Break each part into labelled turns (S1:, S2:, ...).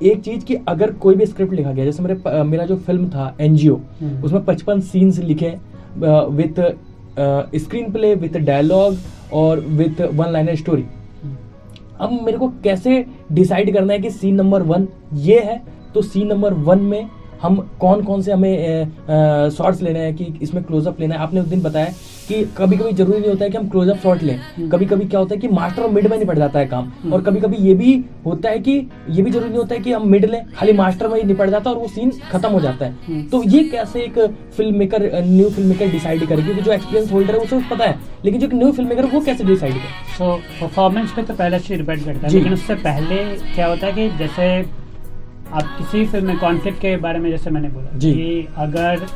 S1: एक चीज कि अगर कोई भी स्क्रिप्ट लिखा गया, जैसे मेरा जो फिल्म था एनजीओ, उसमें 55 सीन्स लिखे with screen play, with dialogue और विथ वन लाइनर स्टोरी। अब मेरे को कैसे डिसाइड करना है कि सीन नंबर 1 ये है, तो सीन नंबर 1 में हम कौन कौन से हमें शॉट्स लेने हैं, कि इसमें क्लोजअप लेना है। आपने उस दिन बताया कि कभी कभी जरूरी नहीं होता है कि हम क्लोजअप शॉट लें, कभी कभी क्या होता है कि मास्टर और मिड में निपट जाता है काम, और कभी कभी ये भी होता है कि ये भी जरूरी नहीं होता है कि हम मिड लें, खाली मास्टर में ही निपट जाता है और वो सीन खत्म हो जाता है। तो ये कैसे एक film maker, new film maker decide करे, क्योंकि जो एक्सपीरियंस होल्डर है उसे पता है, लेकिन जो न्यू फिल्म मेकर वो कैसे डिसाइड करे?
S2: सो परफॉर्मेंस पे तो पहले चीज डिपेंड करता है, लेकिन उससे पहले क्या होता है कि जैसे आप किसी फिल्म में कॉन्फ्लिक्ट के बारे में, जैसे मैंने बोला कि अगर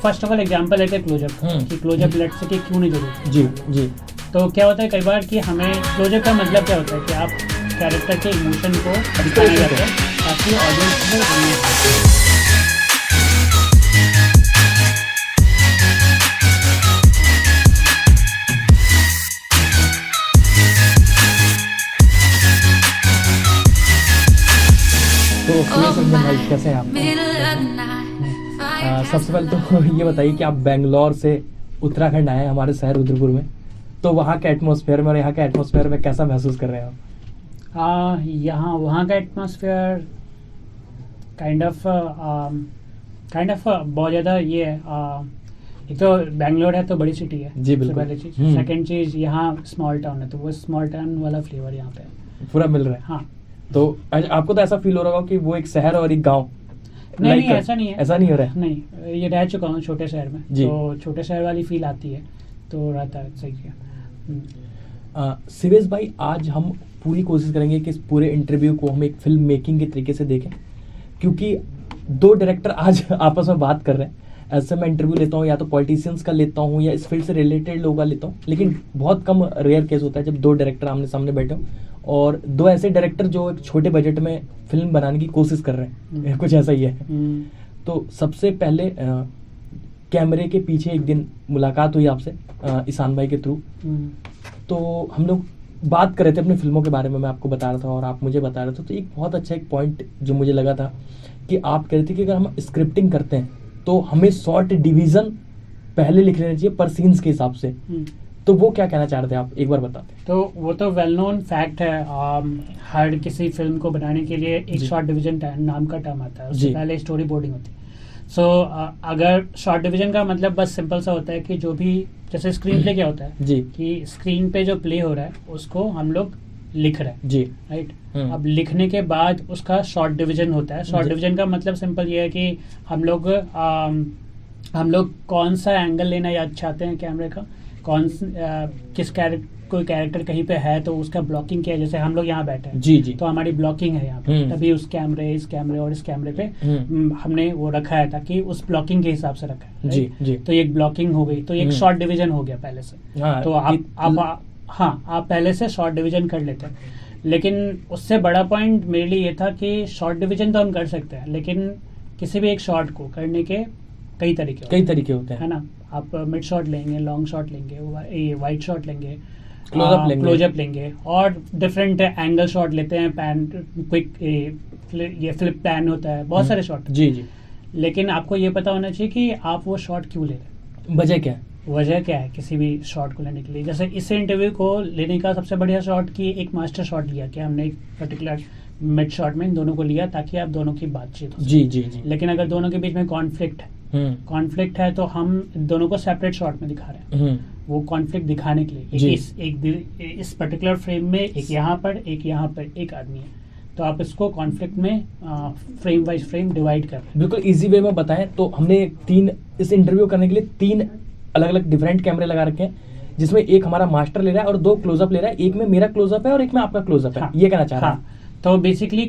S2: फर्स्ट ऑफ ऑल एग्जांपल लेते हैं क्लोजअप, कि क्लोजअप लेट से कि क्यों नहीं जरूरी।
S1: जी जी।
S2: तो क्या होता है कई बार कि हमें क्लोजअप का मतलब क्या होता है कि आप कैरेक्टर के इमोशन को दिखाना चाहते हैं ताकि ऑडियंस में
S1: भाई कैसे हैं आप? सबसे पहले तो ये बताइए कि आप बेंगलोर से उत्तराखंड आए हैं, हमारे शहर रुद्रपुर में, तो वहाँ के एटमॉस्फेयर में और यहाँ के एटमॉस्फेयर में कैसा महसूस कर रहे हैं आप?
S2: यहाँ वहाँ का एटमॉस्फेयर काइंड ऑफ बहुत ज़्यादा ये है। एक तो बेंगलोर है तो बड़ी सिटी है
S1: जी बिल्कुल,
S2: पहली चीज़। सेकेंड चीज़ यहाँ स्मॉल टाउन है, तो वो स्मॉल टाउन वाला फ्लेवर यहाँ पे
S1: पूरा मिल रहा है।
S2: हाँ,
S1: तो आपको तो ऐसा फील हो रहा होगा कि वो एक शहर और एक गांव?
S2: नहीं, ऐसा नहीं है।
S1: ऐसा नहीं हो रहा है?
S2: नहीं, ये रह चुका हूँ छोटे शहर में, तो छोटे शहर वाली फील आती है, तो रहता है सही है।
S1: शिवेश भाई, आज हम पूरी कोशिश करेंगे कि इस पूरे इंटरव्यू को हम एक फिल्म मेकिंग के तरीके से देखें, क्योंकि 2 डायरेक्टर आज आपस में बात कर रहे हैं। ऐसे मैं इंटरव्यू लेता हूँ या तो पॉलिटिशियंस का लेता हूँ या इस फील्ड से रिलेटेड लोगों का लेता हूँ, लेकिन बहुत कम रेयर केस होता है जब 2 डायरेक्टर आमने सामने बैठे हो, और 2 ऐसे डायरेक्टर जो एक छोटे बजट में फिल्म बनाने की कोशिश कर रहे हैं। कुछ ऐसा ही है। तो सबसे पहले कैमरे के पीछे एक दिन मुलाकात हुई आपसे ईशान भाई के थ्रू, तो हम लोग बात कर रहे थे अपनी फिल्मों के बारे में, मैं आपको बता रहा था और आप मुझे बता रहे थे। तो एक बहुत अच्छा एक पॉइंट जो मुझे लगा था कि आप कह रहे थे कि अगर हम स्क्रिप्टिंग करते हैं तो हमें शॉर्ट डिवीजन पहले लिख लेना चाहिए पर सीन्स के हिसाब से। तो वो क्या कहना चाह रहे थे आप, एक बार बताते?
S2: तो वो तो वेल नोन फैक्ट है, हर किसी फिल्म को बनाने के लिए एक शॉर्ट डिवीजन नाम का टर्म आता है, उससे पहले स्टोरी बोर्डिंग होती है। सो अगर शॉर्ट डिवीजन का मतलब बस सिंपल सा होता है कि जो भी, जैसे स्क्रीन प्ले क्या होता है
S1: जी,
S2: कि स्क्रीन पे जो प्ले हो रहा है उसको हम लोग लिख रहे हैं
S1: जी,
S2: राइट। अब लिखने के बाद उसका शॉर्ट डिवीजन होता है। शॉर्ट डिवीजन का मतलब सिंपल ये है कि हम लोग कौन सा एंगल लेना याद चाहते हैं कैमरे का, किस कोई कैरेक्टर कहीं पे है तो उसका ब्लॉकिंग क्या है। जैसे हम लोग यहाँ बैठे हैं
S1: जी जी,
S2: तो हमारी ब्लॉकिंग है यहाँ पे, तभी उस कैमरे, इस कैमरे और इस कैमरे पे हमने वो रखा है ताकि उस ब्लॉकिंग के हिसाब से रखा है
S1: जी जी।
S2: तो ये एक ब्लॉकिंग हो गई, तो एक शॉर्ट डिवीजन हो गया पहले से। तो आप पहले से शॉर्ट डिवीजन कर लेते हैं। लेकिन उससे बड़ा पॉइंट मेरे लिए ये था कि शॉर्ट डिवीजन तो हम कर सकते हैं, लेकिन किसी भी एक शॉट को करने के कई तरीके होते हैं, है ना। आप मिड शॉट लेंगे, लॉन्ग शॉट लेंगे, वाइड शॉट लेंगे, क्लोजअप लेंगे और डिफरेंट एंगल शॉट लेते हैं, पैन, क्विक, ये फ्लिप पैन होता है, बहुत सारे शॉट।
S1: जी जी।
S2: लेकिन आपको ये पता होना चाहिए कि आप वो शॉट क्यों ले रहे हैं, वजह क्या है किसी भी शॉट को लेने के लिए। जैसे इस इंटरव्यू को लेने का सबसे बढ़िया शॉट की एक मास्टर शॉट लिया कि हमने एक पर्टिकुलर मिड शॉट में इन दोनों को लिया ताकि आप दोनों की बातचीत हो।
S1: जी जी जी।
S2: लेकिन अगर दोनों के बीच में कॉन्फ्लिक्ट है तो हम दोनों को सेपरेट शॉट में दिखा रहे हैं, वो कॉन्फ्लिक्ट दिखाने के लिए इस पर्टिकुलर फ्रेम में एक यहाँ पर एक आदमी है, तो आप इसको कॉन्फ्लिक्ट में फ्रेम वाइज फ्रेम डिवाइड कर रहे हैं।
S1: बिल्कुल इजी वे में बताएं तो हमने इस इंटरव्यू करने के लिए 3 अलग अलग डिफरेंट कैमरे लगा रखे हैं, जिसमें एक हमारा मास्टर ले रहा है और 2 क्लोजअप ले रहा है, एक में मेरा क्लोजअप है और एक में आपका क्लोजअप है। ये कहना चाह रहा है।
S2: तो बेसिकली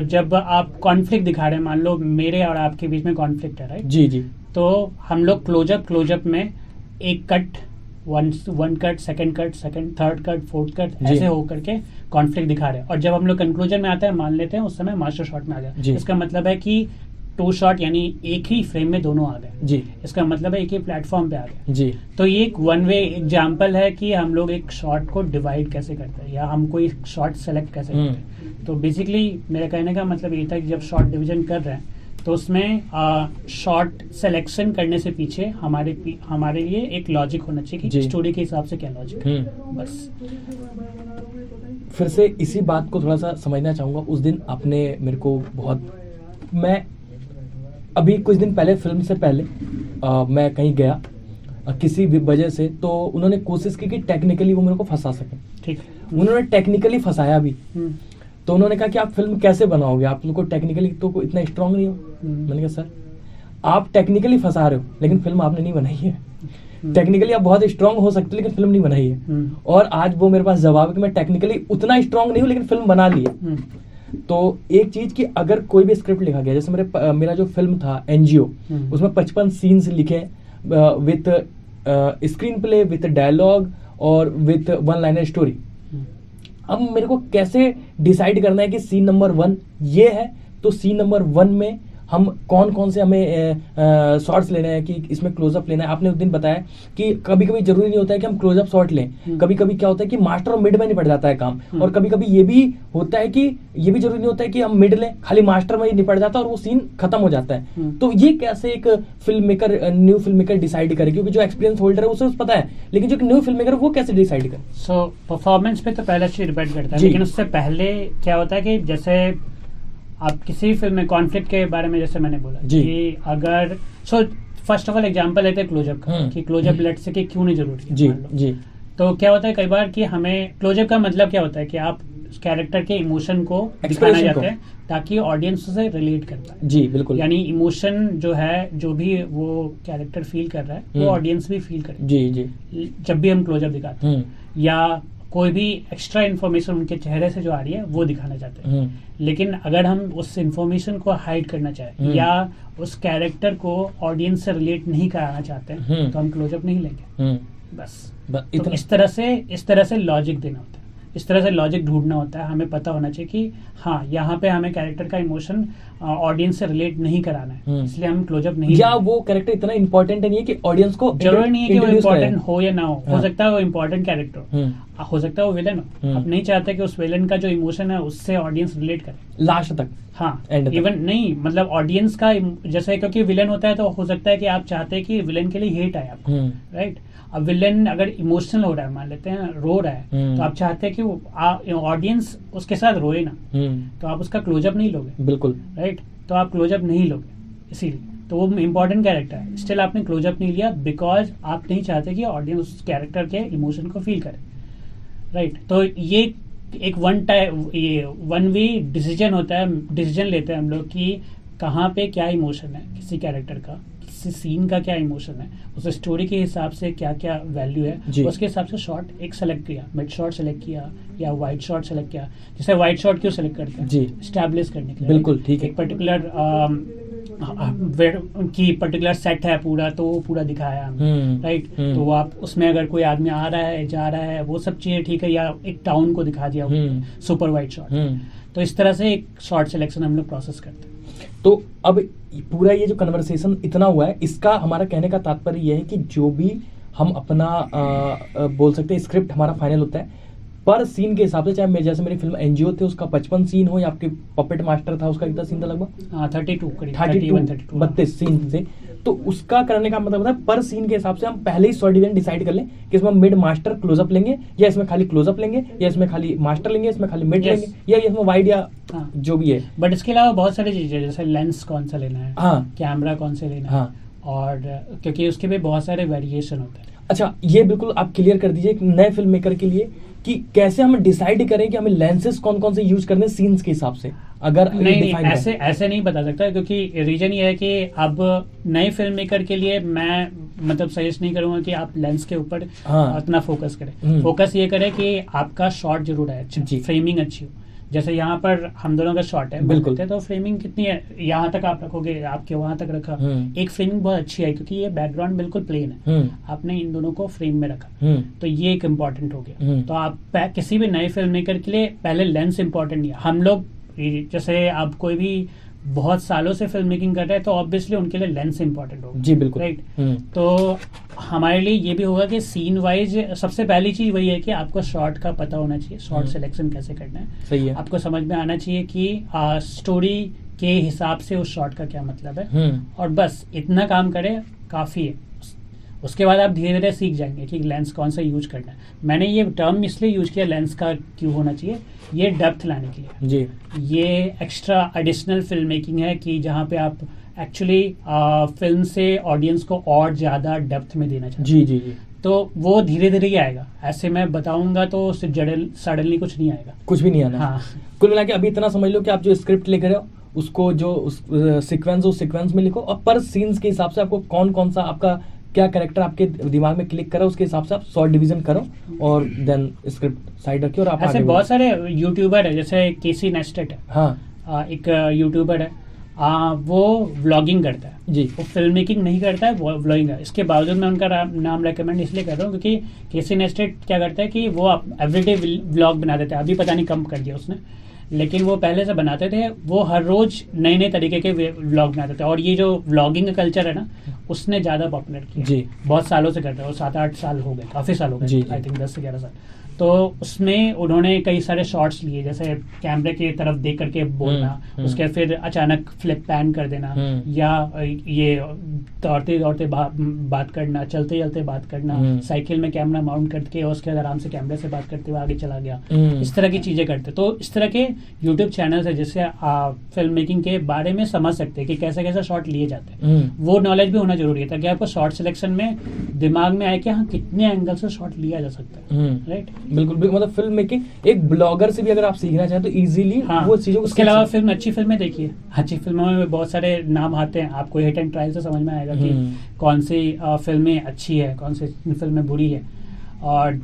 S2: जब आप कॉन्फ्लिक्ट दिखा रहे हैं, मान लो मेरे और आपके बीच में कॉन्फ्लिक्ट है राइट
S1: जी जी,
S2: तो हम लोग क्लोजअप में एक cut, one cut, second cut, third cut, fourth cut, ऐसे होकर के कॉन्फ्लिक्ट दिखा रहे हैं। और जब हम लोग कंक्लूजन में आते हैं, मान लेते हैं उस समय मास्टर शॉट में आ गया। इसका मतलब है कि टू शॉट यानी एक ही फ्रेम में दोनों आ गए
S1: जी,
S2: इसका मतलब है एक ही प्लेटफॉर्म पे आ गए
S1: जी,
S2: तो ये एक वन वे एग्जाम्पल है कि हम लोग एक शॉट को डिवाइड कैसे करते हैं या हम कोई शॉट सेलेक्ट कैसे करते हैं। तो बेसिकली मेरे कहने का मतलब ये था कि जब शॉट डिवीजन कर रहे हैं तो उसमें शॉट सिलेक्शन करने से पीछे हमारे लिए एक लॉजिक होना चाहिए कि स्टोरी के हिसाब से क्या लॉजिक है। बस
S1: फिर से इसी बात को थोड़ा सा समझना चाहूँगा। उस दिन आपने मेरे को मैं अभी कुछ दिन पहले फिल्म से पहले मैं कहीं गया किसी भी वजह से, तो उन्होंने कोशिश की कि टेक्निकली वो मेरे को फंसा सके।
S2: ठीक,
S1: उन्होंने टेक्निकली फंसाया भी। तो उन्होंने कहा कि आप फिल्म कैसे बनाओगे, आप लोग को टेक्निकली तो इतना स्ट्रांग नहीं हो। मैंने कहा सर आप टेक्निकली फंसा रहे हो लेकिन फिल्म आपने नहीं बनाई है। टेक्निकली आप बहुत स्ट्रांग हो सकते लेकिन फिल्म नहीं बनाई है। और आज वो मेरे पास जवाब है कि मैं टेक्निकली उतना स्ट्रांग नहीं हूँ लेकिन फिल्म बना ली है। तो एक चीज कि अगर कोई भी स्क्रिप्ट लिखा गया, जैसे मेरा जो फिल्म था एनजीओ, उसमें 55 सीन्स लिखे with screen play, with dialogue और विथ वन लाइनर स्टोरी। अब मेरे को कैसे डिसाइड करना है कि सीन नंबर 1 ये है, तो सीन नंबर 1 में हम कौन से हमें शॉट्स लेने हैं, कि इसमें क्लोजअप लेना है। आपने उस दिन बताया कि कभी कभी जरूरी नहीं होता है कि हम क्लोजअप शॉट लें, कभी कभी क्या होता है कि मास्टर और मिड में निपट जाता है काम, और कभी कभी ये भी होता है कि ये भी जरूरी नहीं होता है कि हम मिड लें, खाली मास्टर में ही निपट जाता है और वो सीन खत्म हो जाता है। तो ये कैसे एक न्यू फिल्म मेकर डिसाइड करे, क्योंकि जो एक्सपीरियंस होल्डर है उसे पता है, लेकिन जो न्यू फिल्म मेकर वो कैसे डिसाइड करे?
S2: सो परफॉर्मेंस पे तो पहले चीज डिपेंड करता है, लेकिन उससे पहले क्या होता है कि जैसे आप किसी फिल्म में कॉन्फ्लिक्ट के बारे में जैसे मैंने बोला कि अगर फर्स्ट ऑफ ऑल एग्जांपल लेते हैं क्लोजअप का, कि क्लोजअप लेट से कि क्यों नहीं जरूरी है।
S1: जी।
S2: तो क्या होता है कई बार कि हमें क्लोजअप का मतलब क्या होता है कि आप कैरेक्टर के इमोशन को दिखाना चाहते हैं ताकि ऑडियंस से रिलेट कर पाए।
S1: जी बिल्कुल।
S2: यानी इमोशन जो है, जो भी वो कैरेक्टर फील कर रहा है वो ऑडियंस भी फील करे।
S1: जी। जब
S2: भी हम क्लोजअप दिखाते हैं या कोई भी एक्स्ट्रा इन्फॉर्मेशन उनके चेहरे से जो आ रही है वो दिखाना चाहते हैं, लेकिन अगर हम उस इन्फॉर्मेशन को हाइड करना चाहें या उस कैरेक्टर को ऑडियंस से रिलेट नहीं कराना चाहते हैं तो हम क्लोजअप नहीं लेंगे। बस तो इस तरह से लॉजिक देना होता है, इस तरह से लॉजिक ढूंढना होता है। हमें पता होना चाहिए कि हाँ यहाँ पे हमें कैरेक्टर का इमोशन ऑडियंस से रिलेट नहीं कराना है, इसलिए हम क्लोजअप नहीं।
S1: या वो कैरेक्टर इतना इंपॉर्टेंट नहीं है कि ऑडियंस को
S2: जरूरी नहीं है कि वो इम्पोर्टेंट हो या ना हो सकता है वो इम्पोर्टेंट कैरेक्टर हो सकता है वो विलन हो। आप नहीं चाहते कि उस विलन का जो इमोशन है उससे ऑडियंस रिलेट करे लास्ट तक। हाँ, इवन नहीं मतलब ऑडियंस का जैसे, क्योंकि विलन होता है तो हो सकता है कि आप चाहते हैं कि विलन के लिए हेट आए आपको, राइट। अब विलन अगर इमोशनल हो रहा है, मान लेते हैं रो रहा है, तो आप चाहते हैं कि ऑडियंस उसके साथ रोए ना, तो आप उसका क्लोजअप नहीं लोगे। बिल्कुल राइट, तो आप क्लोजअप नहीं लोगे, इसीलिए तो वो इम्पोर्टेंट कैरेक्टर है, स्टिल आपने क्लोजअप नहीं लिया बिकॉज आप नहीं चाहते कि ऑडियंस उस कैरेक्टर के इमोशन को फील करे, राइट। तो ये एक वन वे डिसीजन होता है, डिसीजन लेते हैं हम लोग कि कहाँ पे क्या इमोशन है किसी कैरेक्टर का, किसी सीन का क्या इमोशन है, उस स्टोरी के हिसाब से क्या क्या वैल्यू है, उसके हिसाब से शॉट एक सेलेक्ट किया, मिड शॉट सेलेक्ट किया या वाइड शॉट सेलेक्ट किया। जैसे वाइड शॉट क्यों सेलेक्ट करते हैं? एस्टैब्लिश करने के लिए। बिल्कुल ठीक है। एक पर्टिकुलर की पर्टिकुलर सेट है पूरा, तो वो पूरा दिखाया हमने, राइट। तो आप उसमें अगर कोई आदमी आ रहा है जा रहा है वो सब चीजें ठीक है, या एक टाउन को दिखा दिया सुपर वाइड शॉट। तो इस तरह से एक शॉट सिलेक्शन हम लोग प्रोसेस करते हैं।
S1: तो अब पूरा ये जो कन्वर्सेशन इतना हुआ है, इसका हमारा कहने का तात्पर्य यह है कि जो भी हम अपना बोल सकते हैं स्क्रिप्ट हमारा फाइनल होता है पर सीन के हिसाब से, चाहे जैसे मेरी फिल्म एनजीओ थे उसका 55 सीन हो या आपके पपेट मास्टर था उसका कितना सीन था लगभग 32 सीन थे, तो उसका करने का मतलब है पर सीन के हिसाब से हम पहले ही शॉर्ट डिवीजन डिसाइड कर लें कि इसमें मिड मास्टर क्लोजअप लेंगे या इसमें खाली क्लोजअप लेंगे या इसमें खाली मास्टर लेंगे, इसमें खाली मिड लेंगे या इसमें वाइड या जो भी है।
S2: बट इसके अलावा बहुत सारी चीजें जैसे लेंस कौन सा लेना है, कैमरा कौन सा लेना है, और क्योंकि उसके भी बहुत सारे वेरिएशन होते हैं।
S1: अच्छा, ये बिल्कुल आप क्लियर कर दीजिए नए फिल्म मेकर के लिए कि कैसे हम डिसाइड करें कि हमें लेंसेज कौन कौन से यूज करने सीन्स के हिसाब से। अगर
S2: नहीं ऐसे नहीं बता सकता, क्योंकि रीजन ये है कि अब नए फिल्म मेकर के लिए मैं मतलब सजेस्ट नहीं करूंगा कि आप लेंस के ऊपर इतना फोकस करें। फोकस ये करें कि आपका शॉट जरूर है अच्छा, फ्रेमिंग अच्छी हो। जैसे यहाँ पर हम दोनों का शॉट है बिल्कुल, तो फ्रेमिंग कितनी है, यहाँ तक आप रखोगे, आपके वहां तक रखा, एक फ्रेमिंग बहुत अच्छी आई क्योंकि ये बैकग्राउंड बिल्कुल प्लेन है, आपने इन दोनों को फ्रेम में रखा, तो ये एक इम्पोर्टेंट हो गया। तो आप किसी भी नए फिल्म मेकर के लिए पहले लेंस इम्पोर्टेंट नहीं है। हम लोग जैसे आप कोई भी बहुत सालों से फिल्म मेकिंग कर रहे हैं तो ऑब्वियसली उनके लिए लेंस इंपॉर्टेंट होगा।
S1: जी बिल्कुल।
S2: राइट। तो हमारे लिए ये भी होगा कि सीन वाइज सबसे पहली चीज वही है कि आपको शॉट का पता होना चाहिए, शॉट सिलेक्शन कैसे करना है।
S1: सही है।
S2: आपको समझ में आना चाहिए कि स्टोरी के हिसाब से उस शॉट का क्या मतलब है, और बस इतना काम करें काफी है। उसके बाद आप धीरे धीरे सीख जाएंगे कि लेंस कौन सा यूज करना है। मैंने ये टर्म इसलिए यूज किया लेंस का क्यों होना चाहिए, ये डेप्थ लाने के लिए
S1: जी।
S2: ये एक्स्ट्रा एडिशनल फिल्म मेकिंग है कि जहाँ पे आप एक्चुअली फिल्म से ऑडियंस को और ज्यादा डेप्थ में देना चाहते हैं।
S1: जी जी जी।
S2: तो वो धीरे धीरे ही आएगा, ऐसे मैं बताऊंगा तो सडनली कुछ नहीं आएगा,
S1: कुछ भी नहीं आना।
S2: हाँ।
S1: कुल मिला के अभी इतना समझ लो कि आप जो स्क्रिप्ट लिख रहे हो उसको जो सीक्वेंस उस सीक्वेंस में लिखो, और पर सीन्स के हिसाब से आपको कौन कौन सा आपका क्या कैरेक्टर आपके दिमाग में क्लिक करा उसके हिसाब से आप शॉर्ट डिवीजन करो और देन स्क्रिप्ट साइड रखिए और आप
S2: ऐसे
S1: आगे
S2: बहुत सारे यूट्यूबर है, जैसे केसी नेस्टेट है।
S1: हाँ
S2: एक यूट्यूबर है, वो व्लॉगिंग करता है
S1: जी।
S2: वो फिल्म मेकिंग नहीं करता है, वो व्लॉगिंग है। इसके बावजूद मैं उनका नाम रेकमेंड इसलिए कर रहा हूँ क्योंकि केसी नेस्टेट क्या करता है कि वो एवरीडे व्लॉग बना देता है। अभी पता नहीं कम कर दिया उसने, लेकिन वो पहले से बनाते थे। वो हर रोज नए नए तरीके के व्लॉग बनाते थे, और ये जो व्लॉगिंग का कल्चर है ना उसने ज्यादा पॉपुलर किया
S1: जी।
S2: बहुत सालों से करता है वो, 7-8 साल हो गए, काफी साल हो
S1: जी,
S2: गए, आई थिंक 10 से 11 साल। तो उसमें उन्होंने कई सारे शॉट्स लिए, जैसे कैमरे की तरफ देख करके बोलना, उसके फिर अचानक फ्लिप पैन कर देना, या ये दौड़ते दौड़ते बात करना, चलते चलते बात करना, साइकिल में कैमरा माउंट करके और उसके बाद आराम से कैमरे से बात करते हुए आगे चला गया, इस तरह की चीजें करते। तो इस तरह के यूट्यूब चैनल्स है जिससे फिल्म मेकिंग के बारे में समझ सकते हैं कि कैसे कैसे शॉट लिए जाते हैं। वो नॉलेज भी होना जरूरी है ताकि आपको शॉट सिलेक्शन में दिमाग में आए कि हाँ कितने एंगल से शॉट लिया जा सकता है। राइट।
S1: बिल्कुल मतलब फिल्म मेकिंग एक ब्लॉगर से भी अगर आप सीखना चाहें तो इजीली वो चीजों को।
S2: उसके अलावा फिल्म अच्छी फिल्में देखिए, अच्छी फिल्मों में बहुत सारे नाम आते हैं, आपको हिट एंड ट्रायल से समझ में आएगा कि कौन सी फिल्में अच्छी है, कौन सी फिल्में बुरी है। और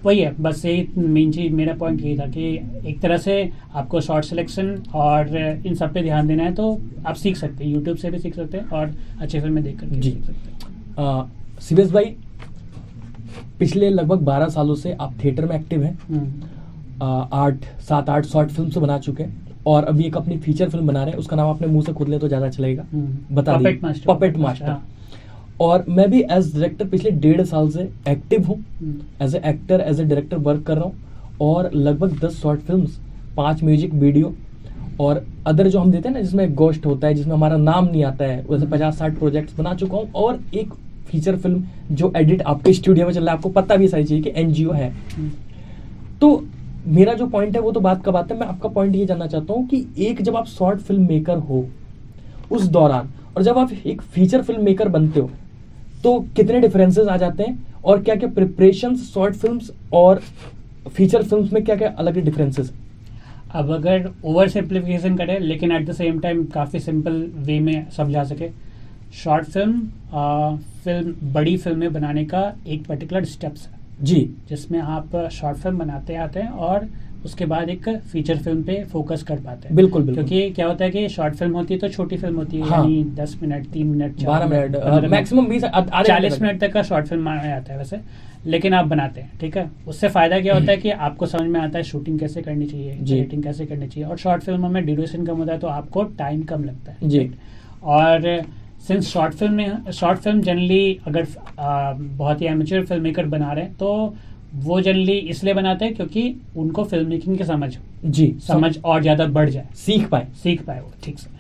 S2: वही है, बस यही मेन चीज, मेरा पॉइंट यही था कि एक तरह से आपको शॉर्ट सिलेक्शन और इन सब पे ध्यान देना है तो आप सीख सकते हैं, यूट्यूब से भी सीख सकते हैं और अच्छी फिल्में देख कर सीख सकते हैं।
S1: सीबीएस भाई, पिछले लगभग 12 सालों से आप थिएटर में एक्टिव हैं, 7-8 शॉर्ट फिल्म से बना चुके हैं और अभी एक अपनी फीचर फिल्म बना रहे हैं, उसका नाम अपने मुंह से खुद ले तो ज्यादा चलेगा, बता दीजिए। Puppet master. और मैं भी एज डायरेक्टर पिछले 1.5 साल से एक्टिव हूँ, as a actor as a director work कर रहा हूँ, और लगभग 10 शॉर्ट फिल्म्स, 5 म्यूजिक वीडियो और अदर जो हम देते हैं ना जिसमें गोस्ट होता है, जिसमें हमारा नाम नहीं आता है, वैसे 50-60 प्रोजेक्ट्स बना चुका हूँ। और एक फीचर फिल्म जो एडिट आपके स्टूडियो में चल रहा है, आपको पता भी सारी चीज़ कि एनजीओ है। तो मेरा जो पॉइंट है वो तो बात का बात है, मैं आपका पॉइंट ये जानना चाहता हूँ कि एक जब आप शॉर्ट फिल्म मेकर हो उस दौरान और जब आप एक फीचर फिल्म मेकर बनते हो तो कितने डिफरेंसेस आ जाते हैं, और क्या क्या प्रिपरेशंस शॉर्ट फिल्म्स और फीचर फिल्म्स में क्या क्या अलग डिफरेंसेस?
S2: अब अगर ओवर सिंप्लीफिकेशन करें लेकिन एट द सेम टाइम काफ़ी सिंपल वे में समझा सके, शॉर्ट फिल्म बड़ी फिल्में बनाने का एक पर्टिकुलर स्टेप्स है
S1: जी,
S2: जिसमें आप शॉर्ट फिल्म बनाते आते हैं और उसके बाद एक फीचर फिल्म पे फोकस कर पाते हैं।
S1: बिल्कुं, बिल्कुल।
S2: क्योंकि क्या होता है कि शॉर्ट फिल्म होती है तो छोटी फिल्म होती है,
S1: हाँ।
S2: यानी 10 minute, 3 minute,
S1: 12 minute, maximum 40
S2: minute तक का शॉर्ट फिल्म आता है वैसे, लेकिन आप बनाते हैं, ठीक है। उससे फायदा क्या होता है कि आपको समझ में आता है शूटिंग कैसे करनी चाहिए, एडिटिंग कैसे करनी चाहिए, और शॉर्ट फिल्मों में ड्यूरेशन कम होता है तो आपको टाइम कम लगता है
S1: जी।
S2: और सिंस शॉर्ट फिल्म जनरली अगर बहुत ही एमेच्योर फिल्म मेकर बना रहे हैं तो वो जनरली इसलिए बनाते हैं क्योंकि उनको फिल्म मेकिंग की समझ और ज्यादा बढ़ जाए, सीख पाए वो ठीक से,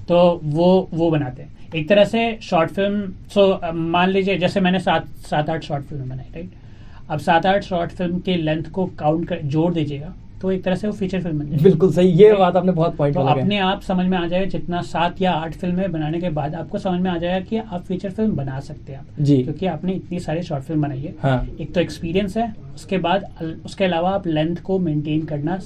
S2: तो वो बनाते हैं एक तरह से शॉर्ट फिल्म। मान लीजिए जैसे मैंने 7-8 शॉर्ट फिल्म बनाई, राइट। अब 7-8 शॉर्ट फिल्म के लेंथ को काउंट कर जोड़ दीजिएगा तो एक तरह से वो फीचर फिल्म बन जाएगी।
S1: बिल्कुल सही, ये बात आपने बहुत पॉइंट
S2: तो अपने आप समझ में आ जाएगा, जितना 7 या 8 फिल्में बनाने के बाद आपको समझ में आ जाएगा कि आप फीचर फिल्म बना सकते हैं आप
S1: जी,
S2: क्योंकि आपने इतनी सारी शॉर्ट फिल्म बनाई है।
S1: हाँ।
S2: एक तो एक्सपीरियंस है, उसके बाद उसके अलावा आप लेंथ को मेंटेन करना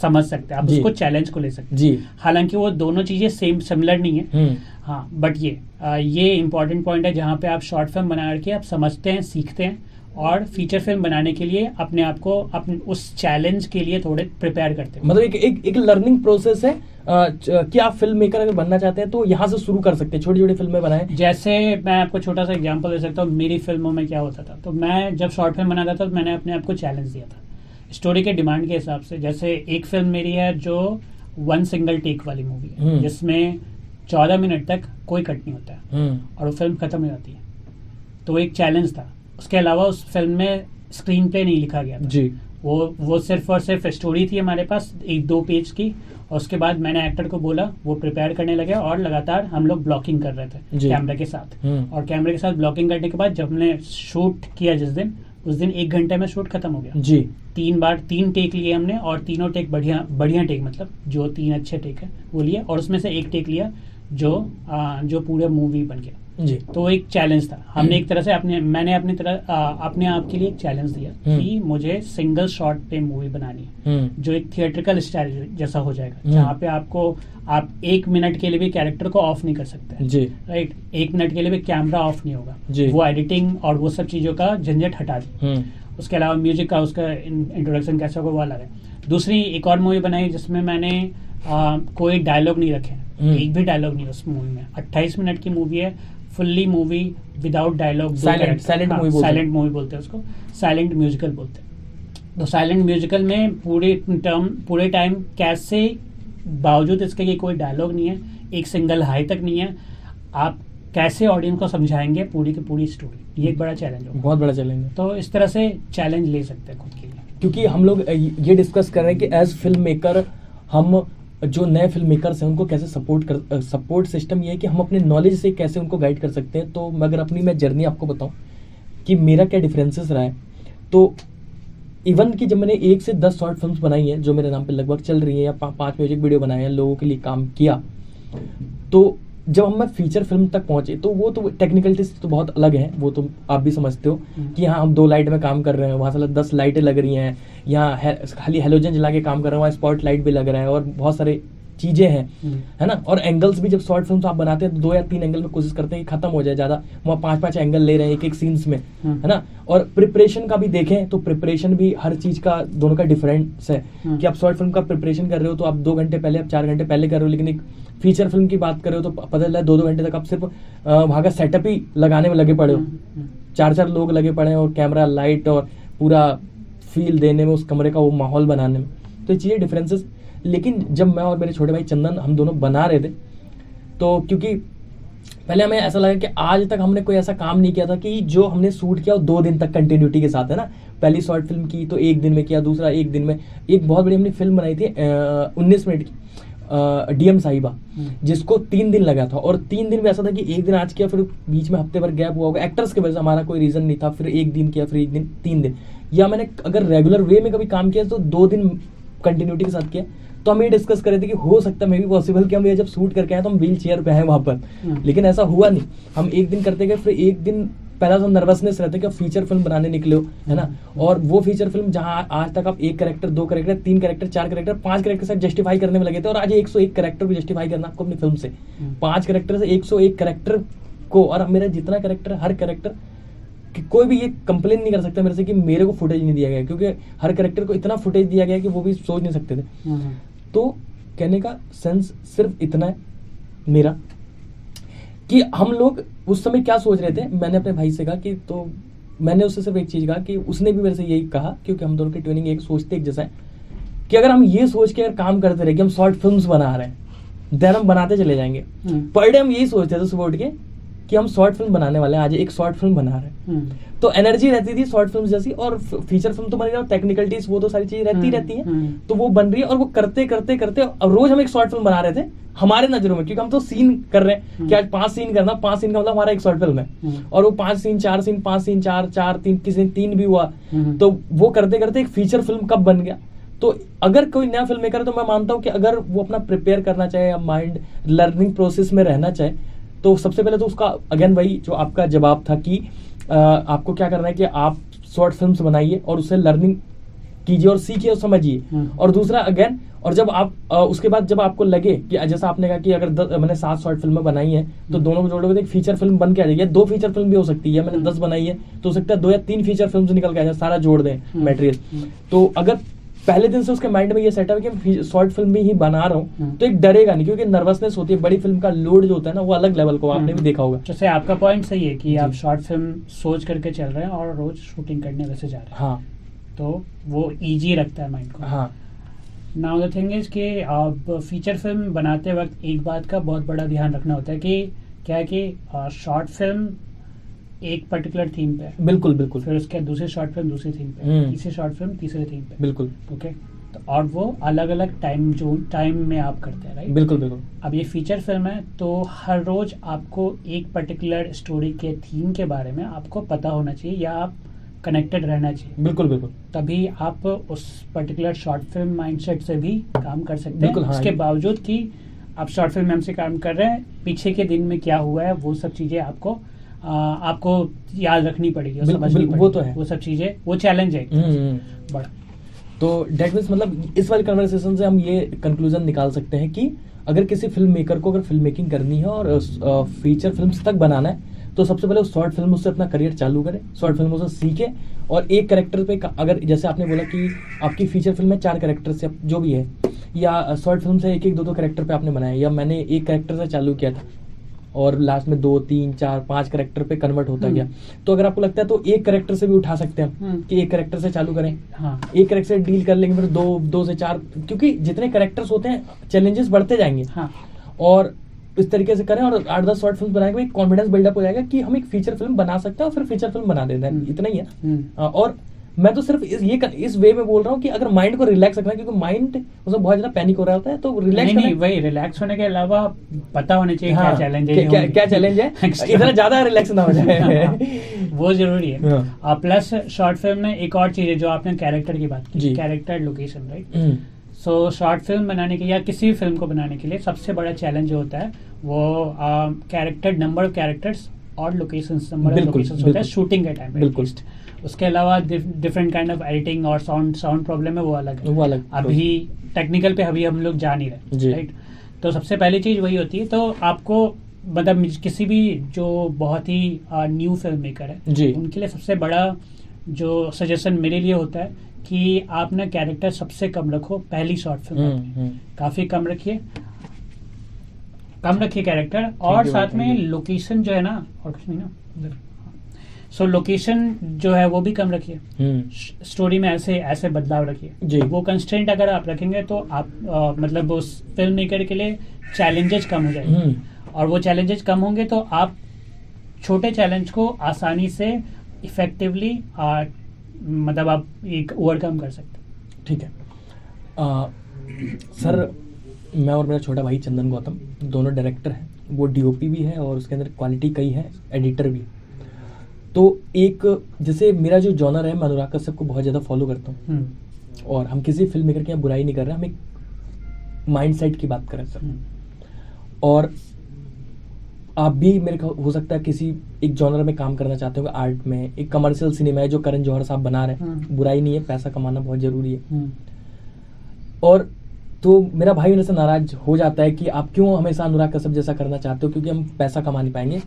S2: समझ सकते हैं, आप उसको चैलेंज को ले सकते हैं। हालांकि वो दोनों चीजें सिमिलर नहीं है, हाँ, बट ये इंपॉर्टेंट पॉइंट है जहाँ पे आप शॉर्ट फिल्म बना करके आप समझते हैं, सीखते हैं और फीचर फिल्म बनाने के लिए अपने आप को उस चैलेंज के लिए थोड़े प्रिपेयर करते हैं।
S1: मतलब एक लर्निंग प्रोसेस है कि आप फिल्म मेकर अगर बनना चाहते हैं तो यहाँ से शुरू कर सकते हैं, छोटी छोटी फिल्में बनाएं।
S2: जैसे मैं आपको छोटा सा एग्जांपल दे सकता हूँ, मेरी फिल्मों में क्या होता था, तो मैं जब शॉर्ट फिल्म बनाता था तो मैंने अपने आप को चैलेंज दिया था स्टोरी के डिमांड के हिसाब से। जैसे एक फिल्म मेरी है जो वन सिंगल टेक वाली मूवी है जिसमें 14 मिनट तक कोई कट नहीं होता है और वो फिल्म खत्म हो जाती है। तो एक चैलेंज था। उसके अलावा उस फिल्म में स्क्रीन प्ले नहीं लिखा गया था जी। वो सिर्फ और सिर्फ स्टोरी थी हमारे पास 1-2 पेज की, और उसके बाद मैंने एक्टर को बोला, वो प्रिपेयर करने लगे और लगातार हम लोग ब्लॉकिंग कर रहे थे कैमरे के साथ। और कैमरे के साथ ब्लॉकिंग करने के बाद जब हमने शूट किया उस दिन 1 घंटे में शूट खत्म हो गया जी। 3 टेक लिए हमने, और तीनों टेक बढ़िया टेक, मतलब जो 3 अच्छे टेक है वो लिए, और उसमें से 1 टेक लिया जो पूरा मूवी बन गया जी। तो एक चैलेंज था। हमने एक तरह से मैंने अपने आप के लिए एक चैलेंज दिया कि मुझे सिंगल शॉट पे मूवी बनानी है जो एक थिएट्रिकल स्टाइल जैसा हो जाएगा, जहाँ पे आप 1 मिनट के लिए भी कैरेक्टर को ऑफ नहीं कर सकते जी। राइट, 1 मिनट के लिए भी कैमरा ऑफ नहीं होगा जी। वो एडिटिंग और वो सब चीजों का झंझट हटा दी। उसके अलावा म्यूजिक का उसका इंट्रोडक्शन कैसा होगा वो अलग है। दूसरी एक और मूवी बनाई जिसमें मैंने कोई डायलॉग नहीं रखे, एक भी डायलॉग नहीं उस मूवी में। 28 मिनट की मूवी है, fully movie without dialogue, silent movie बोलते हैं उसको, साइलेंट म्यूजिकल बोलते हैं। तो साइलेंट म्यूजिकल में पूरे टाइम कैसे, बावजूद इसके कि कोई डायलॉग नहीं है, एक सिंगल हाई तक नहीं है, आप कैसे ऑडियंस को समझाएंगे पूरी की पूरी स्टोरी। ये एक बड़ा चैलेंज है,
S1: बहुत बड़ा चैलेंज है।
S2: तो इस तरह से चैलेंज ले सकते हैं खुद के लिए,
S1: क्योंकि हम लोग ये डिस्कस कर रहे हैं कि एज फिल्म मेकर हम जो नए फिल्म मेकर्स हैं उनको कैसे सपोर्ट सिस्टम ये है कि हम अपने नॉलेज से कैसे उनको गाइड कर सकते हैं। तो अगर अपनी मैं जर्नी आपको बताऊं कि मेरा क्या डिफरेंसेस रहा है, तो इवन कि जब मैंने 1 से 10 शॉर्ट फिल्म्स बनाई हैं जो मेरे नाम पे लगभग चल रही है, या 5 म्यूजिक वीडियो बनाए हैं, लोगों के लिए काम किया, तो जब हम फीचर फिल्म तक पहुंचे तो वो तो टेक्निकलिटीज तो बहुत अलग है। वो तो आप भी समझते हो कि हाँ हम 2 लाइट में काम कर रहे हैं, वहाँ से 10 लाइटें लग रही हैं, यहाँ खाली हेलोजन जला के काम कर रहे हैं, वहाँ स्पॉट लाइट भी लग रहा है, और बहुत सारे चीजें हैं, है ना। और एंगल्स भी, जब शॉर्ट फिल्म आप बनाते हैं तो 2 या 3 एंगल में कोशिश करते हैं कि खत्म हो जाए ज्यादा, वहाँ 5-5 एंगल ले रहे हैं एक सीन्स में, है ना। और प्रिपरेशन का भी देखें तो प्रिपरेशन भी हर चीज का, दोनों का डिफरेंस है कि आप शॉर्ट फिल्म का प्रिपरेशन कर रहे हो तो आप 2 घंटे पहले, आप 4 घंटे पहले कर रहे हो, लेकिन एक फीचर फिल्म की बात कर रहे हो तो पता चला है 2-2 घंटे तक आप सिर्फ वहाँ का सेटअप ही लगाने में लगे पड़े हो, 4-4 लोग लगे पड़े हैं, और कैमरा, लाइट और पूरा फील देने में, उस कमरे का वो माहौल बनाने में। तो ये चीज़ें डिफरेंसेस। लेकिन जब मैं और मेरे छोटे भाई चंदन हम दोनों बना रहे थे, तो क्योंकि पहले हमें ऐसा लगा कि आज तक हमने कोई ऐसा काम नहीं किया था कि जो हमने शूट किया वो 2 दिन तक कंटिन्यूटी के साथ, है ना। पहली शॉर्ट फिल्म की तो 1 दिन में किया, दूसरा 1 दिन में। एक बहुत बड़ी हमने फिल्म बनाई थी 19 मिनट की, डीएम साहिबा, जिसको 3 दिन लगा था, और 3 दिन में ऐसा था कि 1 दिन आज किया, फिर बीच में हफ्ते भर गैप हुआ होगा, एक्टर्स की वजह से हमारा कोई रीजन नहीं था, फिर 1 दिन किया, फिर 1 दिन, 3 दिन। या मैंने अगर रेगुलर वे में कभी काम किया तो 2 दिन कंटिन्यूटी के साथ किया। तो हम ये डिस्कस कर रहे थे कि हो सकता है मे भी पॉसिबल कि हम ये जब शूट करके आए तो हम व्हील चेयर पे हैं वहां पर, लेकिन ऐसा हुआ नहीं। हम 1 दिन करते गए, फिर 1 दिन पहला तो नर्वसनेस रहता है कि आप फीचर फिल्म बनाने निकले हो, है ना। और वो फीचर फिल्म जहां आज तक आप 1 character, 2 character, 3 character, 4 character, 5 character से जस्टिफाई करने में लगे थे, और आज 101 कैरेक्टर को जस्टिफाई करना आपको अपनी फिल्म से, 5 कैरेक्टर से 101 कैरेक्टर को। और मेरा जितना कैरेक्टर, हर कैरेक्टर कि कोई भी ये कंप्लेन नहीं कर सकता मेरे से कि मेरे को फुटेज नहीं दिया गया, क्योंकि हर कैरेक्टर को इतना फुटेज दिया गया कि वो भी सोच नहीं सकते थे। तो कहने का सेंस सिर्फ इतना है मेरा कि हम लोग उस समय क्या सोच रहे थे। मैंने अपने भाई से कहा कि, तो मैंने उससे सिर्फ एक चीज कहा कि उसने भी मेरे से यही कहा, क्योंकि हम दोनों की ट्रेनिंग एक सोचते एक जैसा है, कि अगर हम ये सोच के अगर काम करते रहे कि हम शॉर्ट फिल्म्स बना रहे हैं, देन हम बनाते चले जाएंगे। पर डे हम यही सोचते थे सुबह उठ के कि हम शॉर्ट फिल्म बनाने वाले हैं, आज एक शॉर्ट फिल्म बना रहे हैं। तो एनर्जी रहती थी शॉर्ट फिल्म जैसी, और फीचर फिल्म तो बन रही है, और टेक्निकलिटीज वो तो सारी चीजें रहती है, तो वो बन रही है। और वो करते करते करते अब रोज हम एक शॉर्ट फिल्म बना रहे थे हमारे नजरों में, क्योंकि हम तो सीन कर रहे हैं कि आज 5 सीन करना, 5 सीन का मतलब हमारा एक शॉर्ट फिल्म है। और वो 5 सीन, 4 सीन, 5 सीन, 4, 3, किसी 3 भी हुआ, तो वो करते करते एक फीचर फिल्म कब बन गया। तो अगर कोई नया फिल्म मेकर है तो मैं मानता हूँ कि अगर वो अपना प्रिपेयर करना चाहे या माइंड लर्निंग प्रोसेस में रहना चाहे, तो सबसे पहले तो उसका अगेन वही जो आपका जवाब था कि आपको क्या करना है कि आप शॉर्ट फिल्म्स बनाइए और उससे लर्निंग कीजिए और सीखिए और समझिए। और दूसरा अगेन, और जब आप उसके बाद जब आपको लगे कि जैसा आपने कहा कि अगर मैंने 7 शॉर्ट फिल्में बनाई हैं तो दोनों को जोड़ोगे तो एक फीचर फिल्म बन के आ जाएगी, 2 फीचर फिल्म भी हो सकती है। मैंने 10 बनाई है तो हो सकता है 2 या 3 फीचर फिल्म निकल के आ जाए, सारा जोड़ दें मटेरियल। तो अगर पहले दिन से उसके माइंड में ये सेटअप है कि मैं शॉर्ट फिल्म भी ही बना रहा हूँ, तो एक डरेगा नहीं, क्योंकि नर्वसनेस होती है। बड़ी फिल्म का लोड जो होता है ना, वो अलग लेवल को आपने भी देखा होगा।
S2: जैसे आपका पॉइंट सही है कि आप शॉर्ट फिल्म सोच करके चल रहे हैं और रोज शूटिंग करने वैसे जा रहे हैं, हाँ, तो वो इजी रखता है माइंड को।
S1: हाँ,
S2: नाउ द थिंग इज कि आप फीचर फिल्म बनाते वक्त एक बात का बहुत बड़ा ध्यान रखना होता है कि क्या है कि शॉर्ट फिल्म एक पर्टिकुलर थीम पे है,
S1: बिल्कुल बिल्कुल,
S2: फिर उसके दूसरी शॉर्ट फिल्म दूसरी थीम पे, तीसरी शॉर्ट फिल्म तीसरी थीम पे,
S1: बिल्कुल,
S2: ओके। तो और वो अलग अलग टाइम में आप करते हैं, राइट?
S1: बिल्कुल बिल्कुल।
S2: अब ये फीचर फिल्म है तो हर रोज आपको एक पर्टिकुलर स्टोरी के थीम के बारे में आपको पता होना चाहिए या आप कनेक्टेड रहना चाहिए,
S1: बिल्कुल बिल्कुल,
S2: तभी आप उस पर्टिकुलर शॉर्ट फिल्म माइंडसेट से भी काम कर सकते हैं।
S1: बिल्कुल, हाँ।
S2: इसके बावजूद कि आप शॉर्ट फिल्म से काम कर रहे हैं, पीछे के दिन में क्या हुआ है वो सब चीजें आपको याद रखनी पड़ेगी और समझनी पड़ेगी।
S1: वो तो है,
S2: वो सब चीजें, वो चैलेंज है बड़ा।
S1: तो डेट मीन्स मतलब इस वाली कन्वर्सेशन से हम ये कंक्लूजन निकाल सकते हैं कि अगर किसी फिल्म मेकर को अगर फिल्म मेकिंग करनी है और फीचर फिल्म्स तक बनाना है तो सबसे पहले उस शॉर्ट फिल्म से अपना करियर चालू करे, शॉर्ट फिल्मों से सीखे और एक कैरेक्टर पे अगर जैसे आपने बोला कि आपकी फीचर फिल्म में 4 कैरेक्टर से जो भी है, या शॉर्ट फिल्म से एक 2 कैरेक्टर पे आपने बनाया, या मैंने एक कैरेक्टर से चालू किया था और लास्ट में 2 3 4 5 कैरेक्टर पे कन्वर्ट होता गया, तो अगर आपको लगता है तो एक कैरेक्टर से भी उठा सकते हैं कि एक कैरेक्टर से चालू करें,
S2: हाँ। एक
S1: कैरेक्टर से डील कर लेंगे, फिर 2 से 4, क्योंकि जितने कैरेक्टर्स होते हैं चैलेंजेस बढ़ते जाएंगे,
S2: हाँ।
S1: और इस तरीके से करें और 8-10 शॉर्ट फिल्म बनाएंगे, एक कॉन्फिडेंस बिल्डअप हो जाएगा कि हम एक फीचर फिल्म बना सकते हैं और फिर फीचर फिल्म बना देते हैं, इतना ही है। और मैं तो सिर्फ इस वे में बोल रहा हूँ कि अगर माइंड को रिलैक्स रखना है, क्योंकि माइंड उसमें बहुत ज्यादा पैनिक हो रहा होता है, तो रिलैक्स
S2: नहीं, वही रिलैक्स होने के अलावा पता होने चाहिए क्या चैलेंज है,
S1: क्या चैलेंज है, इतना ज्यादा रिलैक्स ना हो जाए
S2: वो जरूरी है। प्लस शॉर्ट फिल्म में एक और चीज है जो आपने कैरेक्टर की बात की, character location, right? So short film बनाने के या किसी भी फिल्म को बनाने के लिए सबसे बड़ा चैलेंज जो होता है वो कैरेक्टर, नंबर ऑफ कैरेक्टर्स और लोकेशंस, नंबर ऑफ लोकेशंस होता है शूटिंग के टाइम पे। उसके अलावा डिफरेंट काइंड ऑफ एडिटिंग और साउंड प्रॉब्लम है, वो अलग है, अभी टेक्निकल पे अभी हम लोग जा नहीं रहे, राइट? तो सबसे पहली चीज वही होती है। तो आपको मतलब किसी भी जो बहुत ही न्यू फिल्म मेकर है उनके लिए सबसे बड़ा जो सजेशन मेरे लिए होता है कि आप ना कैरेक्टर सबसे कम रखो पहली शॉर्ट फिल्म, काफी कम रखिए कैरेक्टर, और साथ में लोकेशन जो है ना, और कुछ नहीं ना, सो लोकेशन जो है वो भी कम रखिए, स्टोरी में ऐसे बदलाव रखिए। वो कंस्ट्रेंट अगर आप रखेंगे तो आप मतलब उस फिल्म मेकर के लिए चैलेंजेस कम हो जाएंगे, और वो चैलेंजेस कम होंगे तो आप छोटे चैलेंज को आसानी से इफेक्टिवली मतलब आप एक ओवरकम कर सकते हैं।
S1: ठीक है सर, मैं और मेरा छोटा भाई चंदन गौतम दोनों डायरेक्टर हैं, वो डीओपी भी है और उसके अंदर क्वालिटी कई है, एडिटर भी। तो एक जैसे मेरा जो जॉनर है, मैं अनुराग कश्यप को बहुत ज़्यादा फॉलो करता हूँ, और हम किसी फिल्म मेकर की यहाँ बुराई नहीं कर रहे, हम एक माइंड सेट की बात कर रहे हैं सर। और आप भी मेरे को हो सकता है किसी एक जॉनर में काम करना चाहते हो, आर्ट में, एक कमर्शियल सिनेमा है जो करण जौहर साहब बना रहे हैं, बुराई नहीं है, पैसा कमाना बहुत जरूरी है। और तो मेरा भाई मेरे से नाराज हो जाता है कि आप क्यों हमेशा अनुराग कश्यप जैसा करना चाहते हो, क्योंकि हम पैसा कमा नहीं पाएंगे,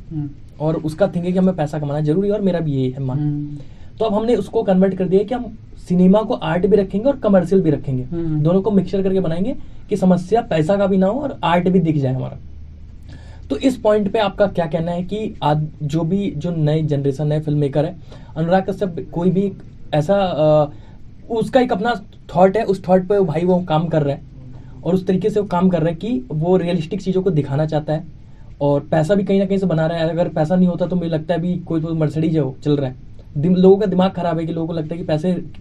S1: और उसका थिंक है कि हमें पैसा कमाना जरूरी है, और मेरा भी ये है मान। तो अब हमने उसको कन्वर्ट कर दिया कि हम सिनेमा को आर्ट भी रखेंगे और कमर्शियल भी रखेंगे, दोनों को मिक्सचर करके बनाएंगे कि समस्या पैसा का भी ना हो और आर्ट भी दिख जाए हमारा। तो इस पॉइंट पे आपका क्या कहना है कि आज जो नए जनरेशन, नए फिल्म मेकर है, अनुराग कश्यप कोई भी ऐसा उसका एक अपना थॉट है, उस थॉट पे भाई वो काम कर रहा है, और उस तरीके से वो काम कर रहा है कि वो रियलिस्टिक चीज़ों को दिखाना चाहता है, और पैसा भी कहीं ना कहीं से बना रहा है। अगर पैसा नहीं होता तो मुझे लगता है भी कोई मर्सिडीज है चल रहा है, लोगों का दिमाग खराब है कि लोगों को लगता है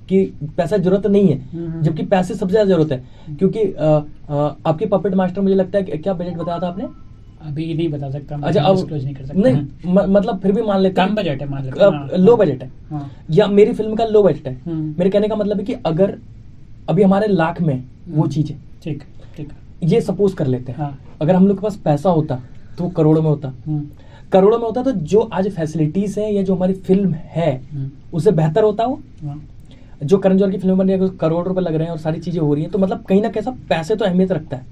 S1: कि पैसा जरूरत नहीं है, जबकि पैसे सबसे ज्यादा जरूरत है। क्योंकि आपके पपेट मास्टर, मुझे लगता है क्या बजट बताया था आपने?
S2: अभी नहीं बता सकता,
S1: अच्छा, अब
S2: नहीं कर सकता।
S1: नहीं मतलब फिर भी मान लेते
S2: कम बजट है, मान लेते
S1: लो बजट है, या मेरी फिल्म का लो बजट है। मेरे कहने का मतलब है कि अगर अभी हमारे लाख में वो चीज है, ठीक, ये सपोज कर लेते हैं, अगर हम लोग के पास पैसा होता तो करोड़ों में होता, तो जो आज फैसिलिटीज है या जो हमारी फिल्म है उससे बेहतर होता वो। जो करण जौहर की फिल्म बन रही है, करोड़ रुपए लग रहे हैं और सारी चीजें हो रही हैं, तो मतलब कहीं ना कैसा पैसे तो अहमियत रखता है।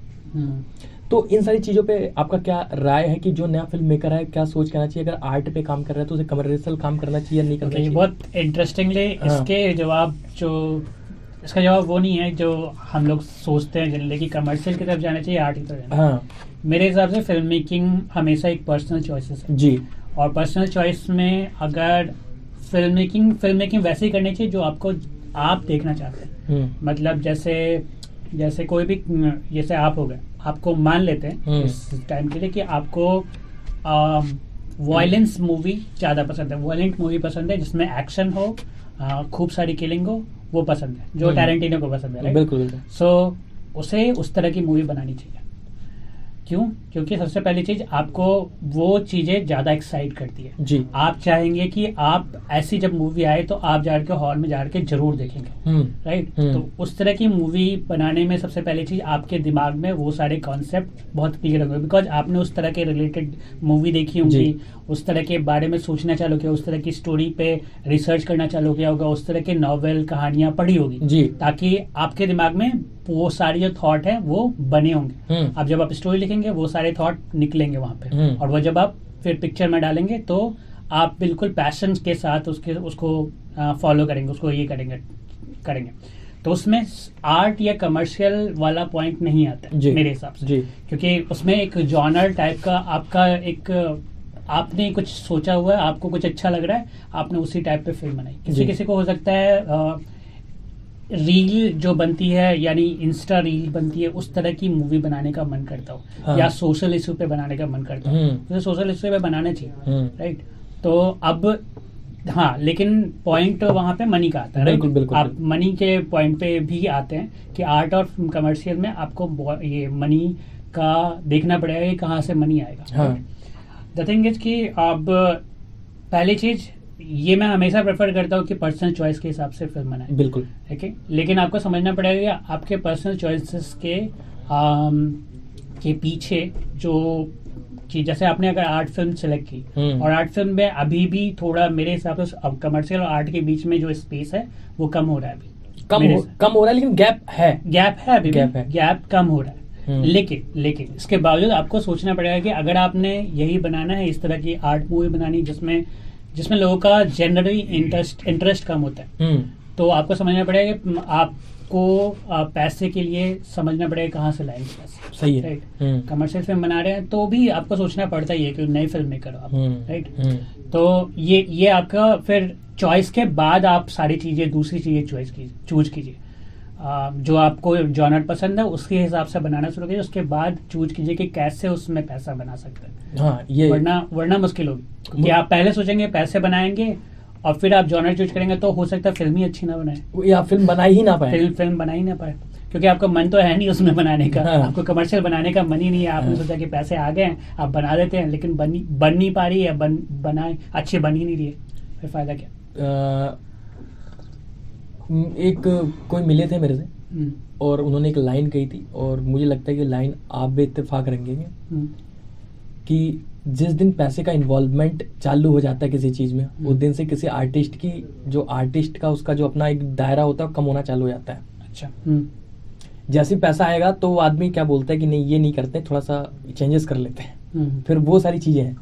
S1: तो इन सारी चीजों पे आपका क्या राय है कि जो नया फिल्म मेकर है क्या सोच करना चाहिए, अगर आर्ट पे काम कर रहा है तो उसे कमर्शियल काम करना चाहिए या नहीं करना चाहिए?
S2: बहुत इंटरेस्टिंगली इसका जवाब वो नहीं है जो हम लोग सोचते हैं जनरली कि कमर्शियल की तरफ जाना चाहिए, आर्ट की तरफ जाना। मेरे हिसाब से फिल्म मेकिंग हमेशा एक पर्सनल चॉइसेस है जी, और पर्सनल चॉइस में अगर फिल्म मेकिंग वैसे ही करनी चाहिए जो आप देखना चाहते हैं। मतलब जैसे जैसे कोई भी, जैसे आप हो गए, आपको मान लेते हैं इस टाइम के लिए कि आपको वायलेंस मूवी ज़्यादा पसंद है, वायलेंट मूवी पसंद है जिसमें एक्शन हो, खूब सारी किलिंग हो, वो पसंद है, जो टैरेंटिनो को पसंद है, राइट?
S1: बिल्कुल।
S2: सो उसे उस तरह की मूवी बनानी चाहिए। क्यों? क्योंकि सबसे पहली चीज, आपको वो चीजें ज्यादा एक्साइट करती है
S1: जी।
S2: आप चाहेंगे कि आप ऐसी जब मूवी आए तो आप जाके हॉल में जाके जरूर देखेंगे, राइट? तो उस तरह की मूवी बनाने में सबसे पहली चीज, आपके दिमाग में वो सारे कॉन्सेप्ट बहुत क्लियर होंगे, बिकॉज आपने उस तरह के रिलेटेड मूवी देखी होंगी, उस तरह के बारे में सोचना चालू किया, उस तरह की स्टोरी पे रिसर्च करना चालू किया होगा, उस तरह के नॉवेल कहानियां पढ़ी होगी, ताकि आपके दिमाग में वो सारी जो थॉट है वो बने होंगे। अब जब आप स्टोरी लिखेंगे वो सारे थॉट निकलेंगे वहां पे, और वो जब आप फिर पिक्चर में डालेंगे तो आप बिल्कुल पैशन के साथ उसको फॉलो करेंगे, उसको ये करेंगे। तो उसमें आर्ट या कमर्शियल वाला पॉइंट नहीं आता मेरे हिसाब से, क्योंकि उसमें एक जॉनर टाइप का आपका एक, आपने कुछ सोचा हुआ है, आपको कुछ अच्छा लग रहा है, आपने उसी टाइप पे फिल्म बनाई। किसी को हो सकता है रील जो बनती है, यानी इंस्टा रील बनती है, उस तरह की मूवी बनाने का मन करता हो, या सोशल इशू पे बनाने का मन करता हो, तो सोशल इशू पे बनाना चाहिए, राइट? तो अब हाँ, लेकिन पॉइंट वहां पे मनी का आता है, राइट? आप मनी के पॉइंट पे भी आते हैं कि आर्ट और कमर्शियल में आपको ये मनी का देखना पड़ेगा कि कहाँ से मनी आएगा। द थिंग इज कि अब पहली चीज ये मैं हमेशा प्रेफर करता हूँ कि पर्सनल चॉइस के हिसाब से फिल्म बनाए, बिल्कुल, ठीक है? लेकिन आपको समझना पड़ेगा कि आपके पर्सनल चॉइसेस के पीछे जो कि जैसे आपने अगर आर्ट फिल्म सेलेक्ट की, और आर्ट फिल्म में अभी भी थोड़ा मेरे हिसाब से अब कमर्शियल और आर्ट के बीच में जो स्पेस है वो कम हो रहा है, अभी कम हो रहा है, लेकिन गैप कम हो रहा है। लेकिन इसके बावजूद आपको सोचना पड़ेगा कि अगर आपने यही बनाना है, इस तरह की आर्ट मूवी बनानी जिसमें लोगों का जनरली इंटरेस्ट कम होता है, तो आपको समझना पड़ेगा कि आपको पैसे के लिए समझना पड़ेगा कहाँ से लाएंगे पैसे, सही है, राइट? कमर्शियल फिल्म बना रहे हैं तो भी आपको सोचना पड़ता ही है कि नई फिल्म मेकर हो आप, राइट? तो ये आपका फिर चॉइस के बाद आप सारी चीजें, दूसरी चीजें चूज कीजिए, जो आपको जॉनर पसंद है उसके हिसाब से बनाना शुरू कीजिए, उसके बाद चूज कीजिए कि कैसे उसमें पैसा बना सकते हैं। हाँ, ये वरना मुश्किल होगी कि आप पहले सोचेंगे पैसे बनाएंगे और फिर आप जॉनर चूज करेंगे, तो हो सकता है फिल्म ही अच्छी ना बनाए, या फिल्म बना ही ना पाए, क्योंकि आपका मन तो है नहीं उसमें बनाने का। हाँ। आपको कमर्शियल बनाने का मन ही नहीं है, आपने सोचा कि पैसे आ गए आप बना देते हैं, लेकिन बन नहीं पा रही है, बनाए अच्छे बन ही नहीं रही है, फिर फायदा क्या?
S1: एक कोई मिले थे मेरे से और उन्होंने एक लाइन कही थी, और मुझे लगता है कि लाइन आप भी इत्तेफाक रखेंगे कि जिस दिन पैसे का इन्वॉल्वमेंट चालू हो जाता है किसी चीज में, उस दिन से किसी आर्टिस्ट का उसका जो अपना एक दायरा होता है वो कम होना चालू हो जाता है। अच्छा। जैसे पैसा आएगा तो वो आदमी क्या बोलता है कि नहीं ये नहीं करते, थोड़ा सा चेंजेस कर लेते हैं, फिर वो सारी चीजें हैं।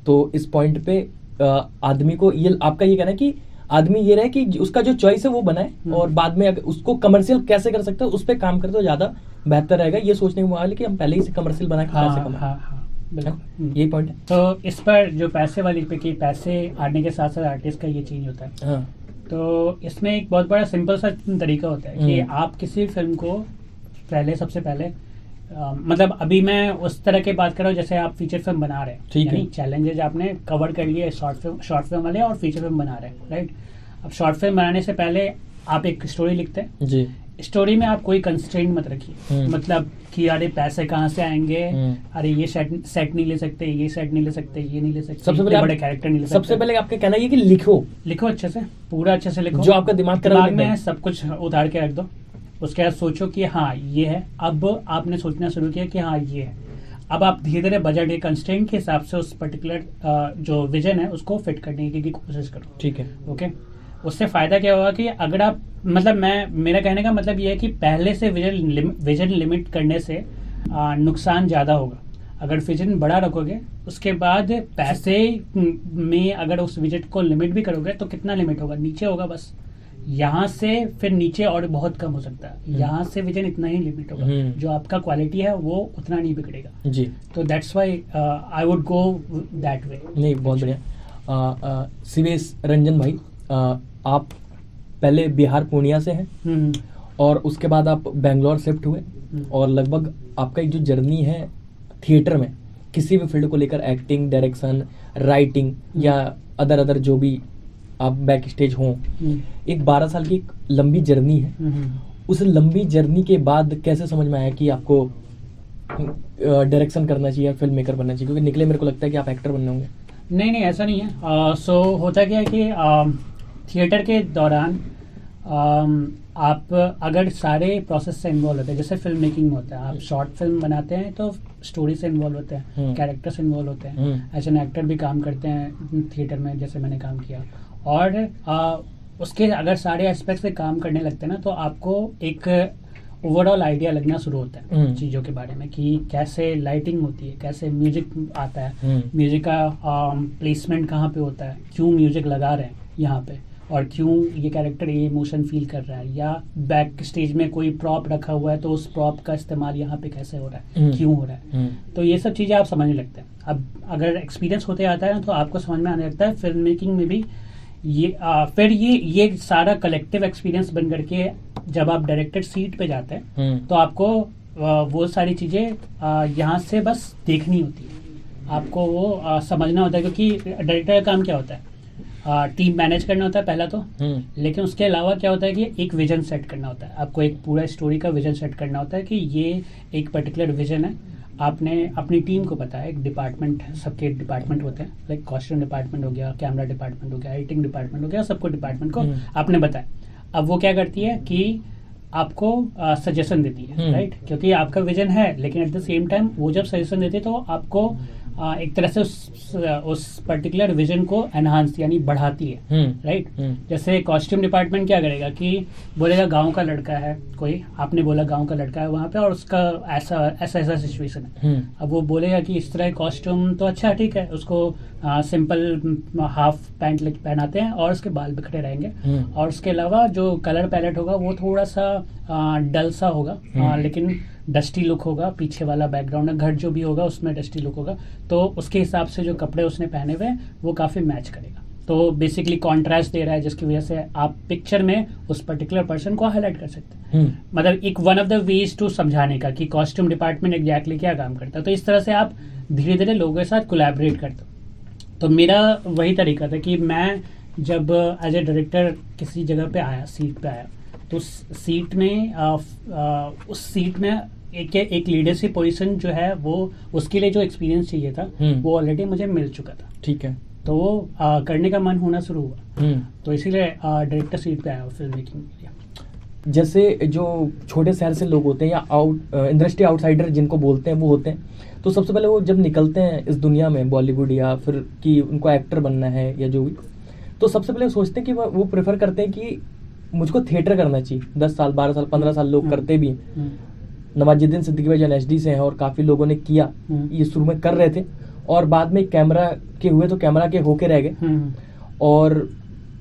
S1: तो इस पॉइंट पे आदमी को ये, आपका ये कहना है कि आदमी ये रहे कि उसका जो चॉइस है वो बनाए, और बाद में अगर उसको कमर्शियल कैसे कर सकते हैं उस पर काम करे तो ज्यादा बेहतर रहेगा, ये सोचने के मुकाबले कि हम पहले ही से कमर्शियल बना के पैसे कमाएं। ये पॉइंट है।
S2: तो इस पर जो पैसे वाली पे कि पैसे आने के साथ साथ आर्टिस्ट का ये चेंज होता है। हाँ। तो इसमें एक बहुत बड़ा सिंपल सा तरीका होता है कि आप किसी फिल्म को सबसे पहले मतलब अभी मैं उस तरह की बात कर रहा हूँ जैसे आप फीचर फिल्म बना रहे हैं, ठीक है? चैलेंजेस आपने कवर कर लिए शॉर्ट फिल्म वाले, और फीचर फिल्म बना रहे हैं, राइट? अब शॉर्ट फिल्म बनाने से पहले आप एक स्टोरी लिखते हैं जी। स्टोरी में आप कोई कंस्ट्रेंट मत रखिए, मतलब कि अरे पैसे कहाँ से आएंगे, अरे ये सेट नहीं ले सकते, ये सेट नहीं ले सकते, ये नहीं ले सकते,
S1: सबसे पहले
S2: बड़े कैरेक्टर नहीं ले सकते।
S1: सबसे पहले आपका कहना है कि लिखो अच्छे से,
S2: पूरा अच्छे से लिखो,
S1: जो आपका दिमाग
S2: में है सब कुछ उतार के रख दो। उसके बाद सोचो कि हाँ ये है, अब आपने सोचना शुरू किया कि हाँ ये है, अब आप धीरे धीरे बजट के कंस्ट्रेंट के हिसाब से उस पर्टिकुलर जो विजन है उसको फिट करने की कोशिश करो, ठीक है? ओके। उससे फायदा क्या होगा कि अगर आप, मतलब मेरा कहने का मतलब ये है कि पहले से विजन लिमिट करने से नुकसान ज्यादा होगा। अगर विजन बड़ा रखोगे उसके बाद पैसे में अगर उस विजन को लिमिट भी करोगे तो कितना लिमिट होगा, नीचे होगा बस, यहाँ से फिर नीचे और बहुत कम हो सकता है, यहाँ से विजन इतना ही लिमिट होगा, जो आपका क्वालिटी है वो उतना नहीं बिगड़ेगा जी। तो that's why I would go that way.
S1: नहीं, बहुत बढ़िया। शिवेश रंजन भाई, आप पहले बिहार पूर्णिया से हैं और उसके बाद आप बेंगलोर शिफ्ट हुए, और लगभग आपका एक जो जर्नी है थिएटर में किसी भी फील्ड को लेकर, एक्टिंग, डायरेक्शन, राइटिंग या अदर जो भी आप बैक स्टेज हों, एक 12 साल की एक लंबी जर्नी है। उस लंबी जर्नी के बाद कैसे समझ में आया कि आपको डायरेक्शन करना चाहिए या फिल्म मेकर बनना चाहिए? क्योंकि निकले मेरे को लगता है कि आप एक्टर बनने होंगे।
S2: नहीं, ऐसा नहीं है। सो होता क्या है कि थिएटर के दौरान आप अगर सारे प्रोसेस से इन्वॉल्व होते हैं, जैसे फिल्म मेकिंग में होता है, आप शॉर्ट फिल्म बनाते हैं तो स्टोरी से इन्वॉल्व होते हैं, कैरेक्टर से इन्वॉल्व होते हैं, एज एन एक्टर भी काम करते हैं थिएटर में, जैसे मैंने काम किया। और उसके अगर सारे एस्पेक्ट से काम करने लगते हैं ना, तो आपको एक ओवरऑल आइडिया लगना शुरू होता है चीज़ों के बारे में, कि कैसे लाइटिंग होती है, कैसे म्यूजिक आता है, म्यूजिक का प्लेसमेंट कहाँ पे होता है, क्यों म्यूजिक लगा रहे हैं यहाँ पे, और क्यों ये कैरेक्टर ये इमोशन फील कर रहा है, या बैक स्टेज में कोई प्रॉप रखा हुआ है तो उस प्रॉप का इस्तेमाल यहाँ पे कैसे हो रहा है, क्यों हो रहा है। तो ये सब चीज़ें आप समझने लगते हैं। अब अगर एक्सपीरियंस होते आता है ना, तो आपको समझ में आने लगता है फिल्म मेकिंग में भी ये फिर ये सारा कलेक्टिव एक्सपीरियंस बन करके जब आप डायरेक्टर सीट पे जाते हैं तो आपको वो सारी चीज़ें यहाँ से बस देखनी होती है, आपको वो समझना होता है। क्योंकि डायरेक्टर का काम क्या होता है, टीम मैनेज करना होता है पहला तो, लेकिन उसके अलावा क्या होता है कि एक विजन सेट करना होता है। आपको एक पूरा स्टोरी का विजन सेट करना होता है कि ये एक पर्टिकुलर विजन है। आपने अपनी टीम को पता है, एक डिपार्टमेंट, सबके डिपार्टमेंट होते हैं, लाइक कॉस्ट्यूम डिपार्टमेंट हो गया, कैमरा डिपार्टमेंट हो गया, एडिटिंग डिपार्टमेंट हो गया, सबको डिपार्टमेंट को आपने बताया। अब वो क्या करती है कि आपको सजेशन देती है, राइट? क्योंकि आपका विजन है, लेकिन एट द सेम टाइम वो जब सजेशन देती है तो आपको एक तरह से उस पर्टिकुलर विजन को एनहांस यानी बढ़ाती है, राइट? जैसे कॉस्ट्यूम डिपार्टमेंट क्या करेगा कि बोलेगा गांव का लड़का है कोई, आपने बोला गांव का लड़का है वहाँ पे और उसका ऐसा सिचुएशन है। अब वो बोलेगा कि इस तरह कॉस्ट्यूम तो अच्छा है, ठीक है, उसको सिंपल हाफ पैंट पहनाते हैं और उसके बाल बिखरे रहेंगे, और उसके अलावा जो कलर पैलेट होगा वो थोड़ा सा डल सा होगा, लेकिन डस्टी लुक होगा, पीछे वाला बैकग्राउंड है, घर जो भी होगा उसमें डस्टी लुक होगा, तो उसके हिसाब से जो कपड़े उसने पहने हुए वो काफ़ी मैच करेगा। तो बेसिकली कॉन्ट्रास्ट दे रहा है, जिसकी वजह से आप पिक्चर में उस पर्टिकुलर पर्सन को हाईलाइट कर सकते हैं। मतलब एक one of the ways to समझाने का कि कॉस्ट्यूम डिपार्टमेंट एग्जैक्टली क्या काम करता है। तो इस तरह से आप धीरे धीरे लोगों के साथ कोलैबोरेट करते हो। तो मेरा वही तरीका था कि मैं जब एज ए डायरेक्टर किसी जगह पे आया, सीट पे आया, तो सीट में उस सीट में एक लीडरशिप पोजीशन जो है वो उसके लिए जो एक्सपीरियंस चाहिए था वो ऑलरेडी मुझे मिल चुका था, ठीक है। तो वो करने का मन होना शुरू हुआ, तो इसीलिए डायरेक्टर सीट पे आया फिल्म मेकिंग के लिए।
S1: जैसे जो छोटे शहर से लोग होते हैं या इंडस्ट्री आउटसाइडर जिनको बोलते हैं वो होते हैं, तो सबसे पहले वो जब निकलते हैं इस दुनिया में, बॉलीवुड या फिर कि उनको एक्टर बनना है या जो भी, तो सबसे पहले सोचते हैं कि वो प्रेफर करते हैं कि मुझको थिएटर करना चाहिए। 10 साल 12 साल 15 साल लोग करते भी हैं। नवाजुद्दीन सिद्दीकी भाई एनएसडी से हैं और काफ़ी लोगों ने किया, ये शुरू में कर रहे थे और बाद में कैमरा के हुए तो कैमरा के होके रह गए। और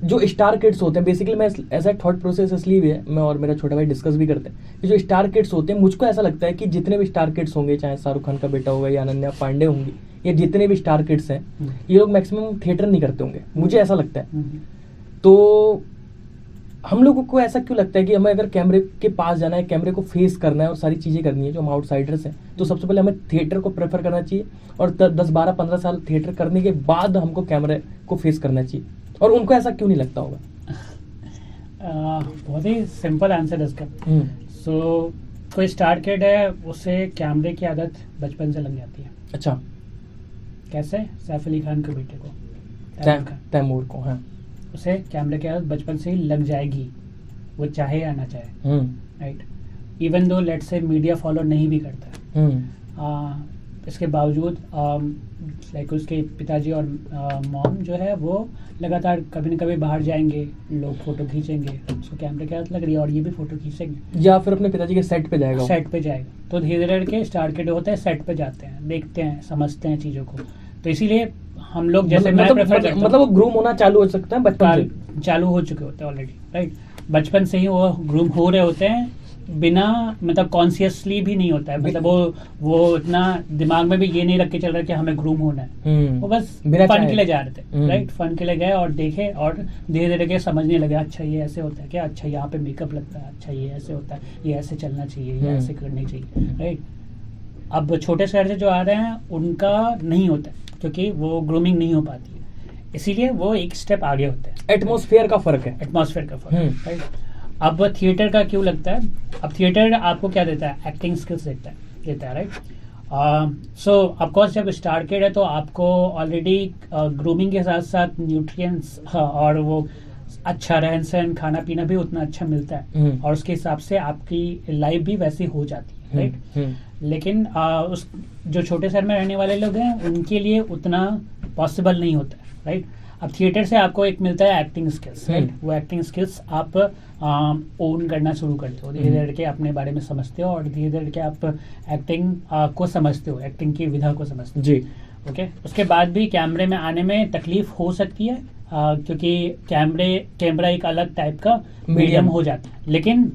S1: जो स्टार किड्स होते हैं, बेसिकली मैं ऐसा थॉट प्रोसेस इसलिए भी है, मैं और मेरा छोटा भाई डिस्कस भी करते हैं कि जो स्टार किड्स होते हैं, मुझको ऐसा लगता है कि जितने भी स्टार किड्स होंगे, चाहे शाहरुख खान का बेटा होगा या अनन्या पांडे होंगी, या जितने भी स्टार किड्स हैं, ये लोग मैक्सिमम थिएटर नहीं करते होंगे, मुझे ऐसा लगता है। तो हम लोगों को ऐसा क्यों लगता है कि हमें अगर कैमरे के पास जाना है, कैमरे को फेस करना है और सारी चीज़ें करनी है, जो हम आउटसाइडर्स हैं, तो सबसे पहले हमें थिएटर को प्रेफर करना चाहिए और 10 12 15 साल थिएटर करने के बाद हमको कैमरे को फेस करना चाहिए, और उनको ऐसा क्यों नहीं लगता होगा?
S2: बहुत ही सिंपल आंसर है इसका। सो कोई स्टार किड है, उसे कैमरे की आदत बचपन से लग जाती है।
S1: अच्छा,
S2: कैसे? सैफ अली खान के बेटे को,
S1: तैमूर को, हाँ,
S2: उसे कैमरे की आदत बचपन से ही लग जाएगी, वो चाहे या ना चाहे, right? Even though let's say media follow नहीं भी करता है, इसके बावजूद लाइक उसके पिताजी और मॉम जो है वो लगातार कभी न कभी बाहर जाएंगे, लोग फोटो खींचेंगे, उसको कैमरे की आदत लग रही है और ये भी फोटो खींचेंगे,
S1: या फिर अपने पिताजी के सेट पे जाएगा।
S2: तो धीरे धीरे के स्टार किड होते हैं, सेट पे जाते हैं, देखते हैं, समझते हैं चीज़ों को। तो इसीलिए हम लोग जैसे मैं प्रेफर करता हूं,
S1: मतलब वो ग्रूम होना चालू हो सकता है बचपन से,
S2: चालू हो चुके होते हैं ऑलरेडी, राइट? बचपन से ही वो ग्रूम हो रहे होते हैं बिना मतलब कॉन्शियसली भी नहीं होता है, मतलब वो इतना दिमाग में भी ये नहीं रख के चल रहा है कि हमें ग्रूम होना है, वो बस फन के लिए जा रहे थे, राइट, फन के लिए गए और देखे और धीरे धीरे के समझने लगे, अच्छा ये ऐसे होता है क्या, अच्छा यहाँ पे मेकअप लगता है, अच्छा ये ऐसे होता है, ये ऐसे चलना चाहिए, ये ऐसे करनी चाहिए, राइट। अब छोटे शहर से जो आ रहे हैं उनका नहीं होता है क्योंकि वो ग्रूमिंग नहीं हो पाती है, इसीलिए वो एक स्टेप आगे होते हैं।
S1: एटमॉस्फेयर का फर्क है,
S2: एटमॉस्फेयर का फर्क, राइट। अब थिएटर का क्यों लगता है, अब थिएटर आपको क्या देता है, एक्टिंग स्किल्स देता है, राइट। सो ऑफकोर्स जब स्टार किड है तो आपको ऑलरेडी ग्रूमिंग के साथ साथ न्यूट्रिएंट्स और वो अच्छा रहन सहन खाना पीना भी उतना अच्छा मिलता है और उसके हिसाब से आपकी लाइफ भी वैसी हो जाती है, राइट। लेकिन उस जो छोटे शहर में रहने वाले लोग हैं उनके लिए उतना पॉसिबल नहीं होता है, राइट। अब थिएटर से आपको एक मिलता है एक्टिंग स्किल्स, राइट। वो एक्टिंग स्किल्स आप ओन करना शुरू करते हो, धीरे धीरे के अपने बारे में समझते हो और धीरे धीरे के आप एक्टिंग को समझते हो, एक्टिंग की विधा को समझते हो जी, ओके। उसके बाद भी कैमरे में आने में तकलीफ हो सकती है क्योंकि कैमरा एक अलग टाइप का मीडियम हो जाता है, लेकिन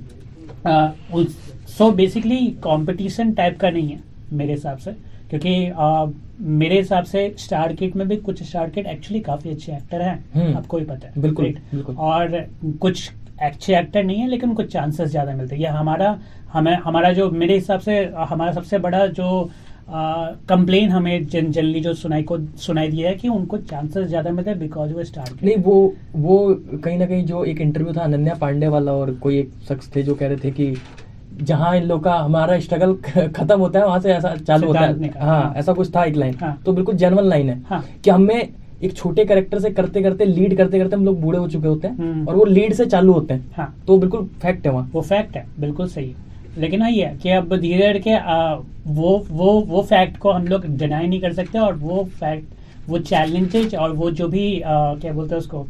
S2: सो बेसिकली कंपटीशन टाइप का नहीं है मेरे हिसाब से, क्योंकि मेरे हिसाब से स्टार किड में भी कुछ स्टार किड एक्चुअली काफी अच्छे एक्टर हैं, आपको भी पता है,
S1: बिल्कुल, बिल्कुल।
S2: और कुछ अच्छे एक्टर नहीं है लेकिन उनको चांसेस ज्यादा मिलते हैं। ये हमारा जो मेरे हिसाब से हमारा सबसे बड़ा जो कंप्लेन हमें जनरली जो सुनाई दिया है कि उनको चांसेस ज्यादा मिलते हैं बिकॉज वो स्टार किड।
S1: नहीं, वो कहीं ना कहीं जो एक इंटरव्यू था अनन्या पांडे वाला और कोई एक शख्स थे जो कह रहे थे कि जहाँ इन लोग का हमारा स्ट्रगल खत्म होता है वहां से ऐसा चालू होता है, हाँ, ऐसा कुछ था एक लाइन, तो बिल्कुल जेन्युइन लाइन है कि हमें एक छोटे कैरेक्टर से करते करते लीड करते करते हम लोग बूढ़े हो चुके होते हैं और वो लीड से चालू होते हैं, तो बिल्कुल फैक्ट है वहाँ, वो
S2: फैक्ट है, बिल्कुल सही है। लेकिन ये है कि अब धीरे धीरे के वो फैक्ट को हम लोग डिनाई नहीं कर सकते और वो फैक्ट, वो चैलेंजेज और वो जो भी क्या बोलते हैं उसको,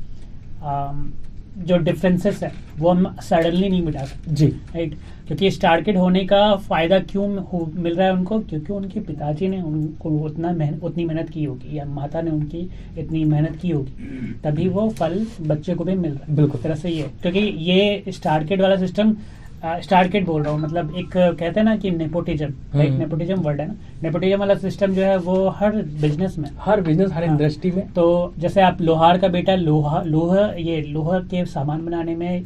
S2: जो डिफरेंसेस है वो हम सडनली नहीं मिटा सकते
S1: जी,
S2: राइट। क्योंकि स्टार किड होने का फायदा क्यों मिल रहा है उनको, क्योंकि उनके पिताजी ने उनको उतनी मेहनत की होगी या माता ने उनकी इतनी मेहनत की होगी, तभी वो फल बच्चे को भी मिल रहा है।
S1: बिल्कुल
S2: तरह से ये, क्योंकि ये स्टार किड वाला सिस्टम, स्टार किड बोल रहा हूँ, मतलब एक कहते हैं ना कि नेपोटिज्म, राइट, नेपोटिज्म वर्ड है ना, नेपोटिज्म वाला सिस्टम जो है वो हर बिजनेस में, हर
S1: इंडस्ट्री में,
S2: तो जैसे आप लोहार का बेटा लोहा के सामान बनाने में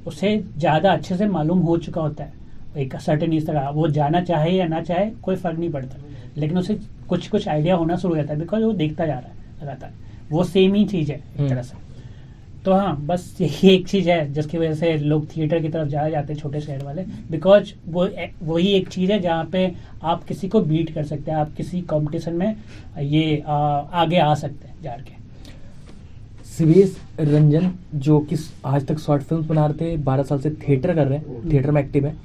S2: उसे ज्यादा अच्छे से मालूम हो चुका होता है, एक सर्टेन इस तरह वो जाना चाहे या ना चाहे कोई फर्क नहीं पड़ता, लेकिन उसे कुछ आइडिया होना शुरू हो जाता है बिकॉज वो देखता जा रहा है लगातार, वो सेम ही चीज है एक तरह से। तो हाँ, बस यही एक चीज है जिसकी वजह से लोग थिएटर की तरफ ज्यादा जाते हैं छोटे शहर वाले, बिकॉज वही एक चीज है जहाँ पे आप किसी को बीट कर सकते हैं, आप किसी कंपटीशन में ये आगे आ सकते हैं जाके।
S1: शिवेश रंजन जो कि आज तक शॉर्ट फिल्म बना रहे थे, 12 साल से थिएटर कर रहे हैं, थिएटर में एक्टिव है,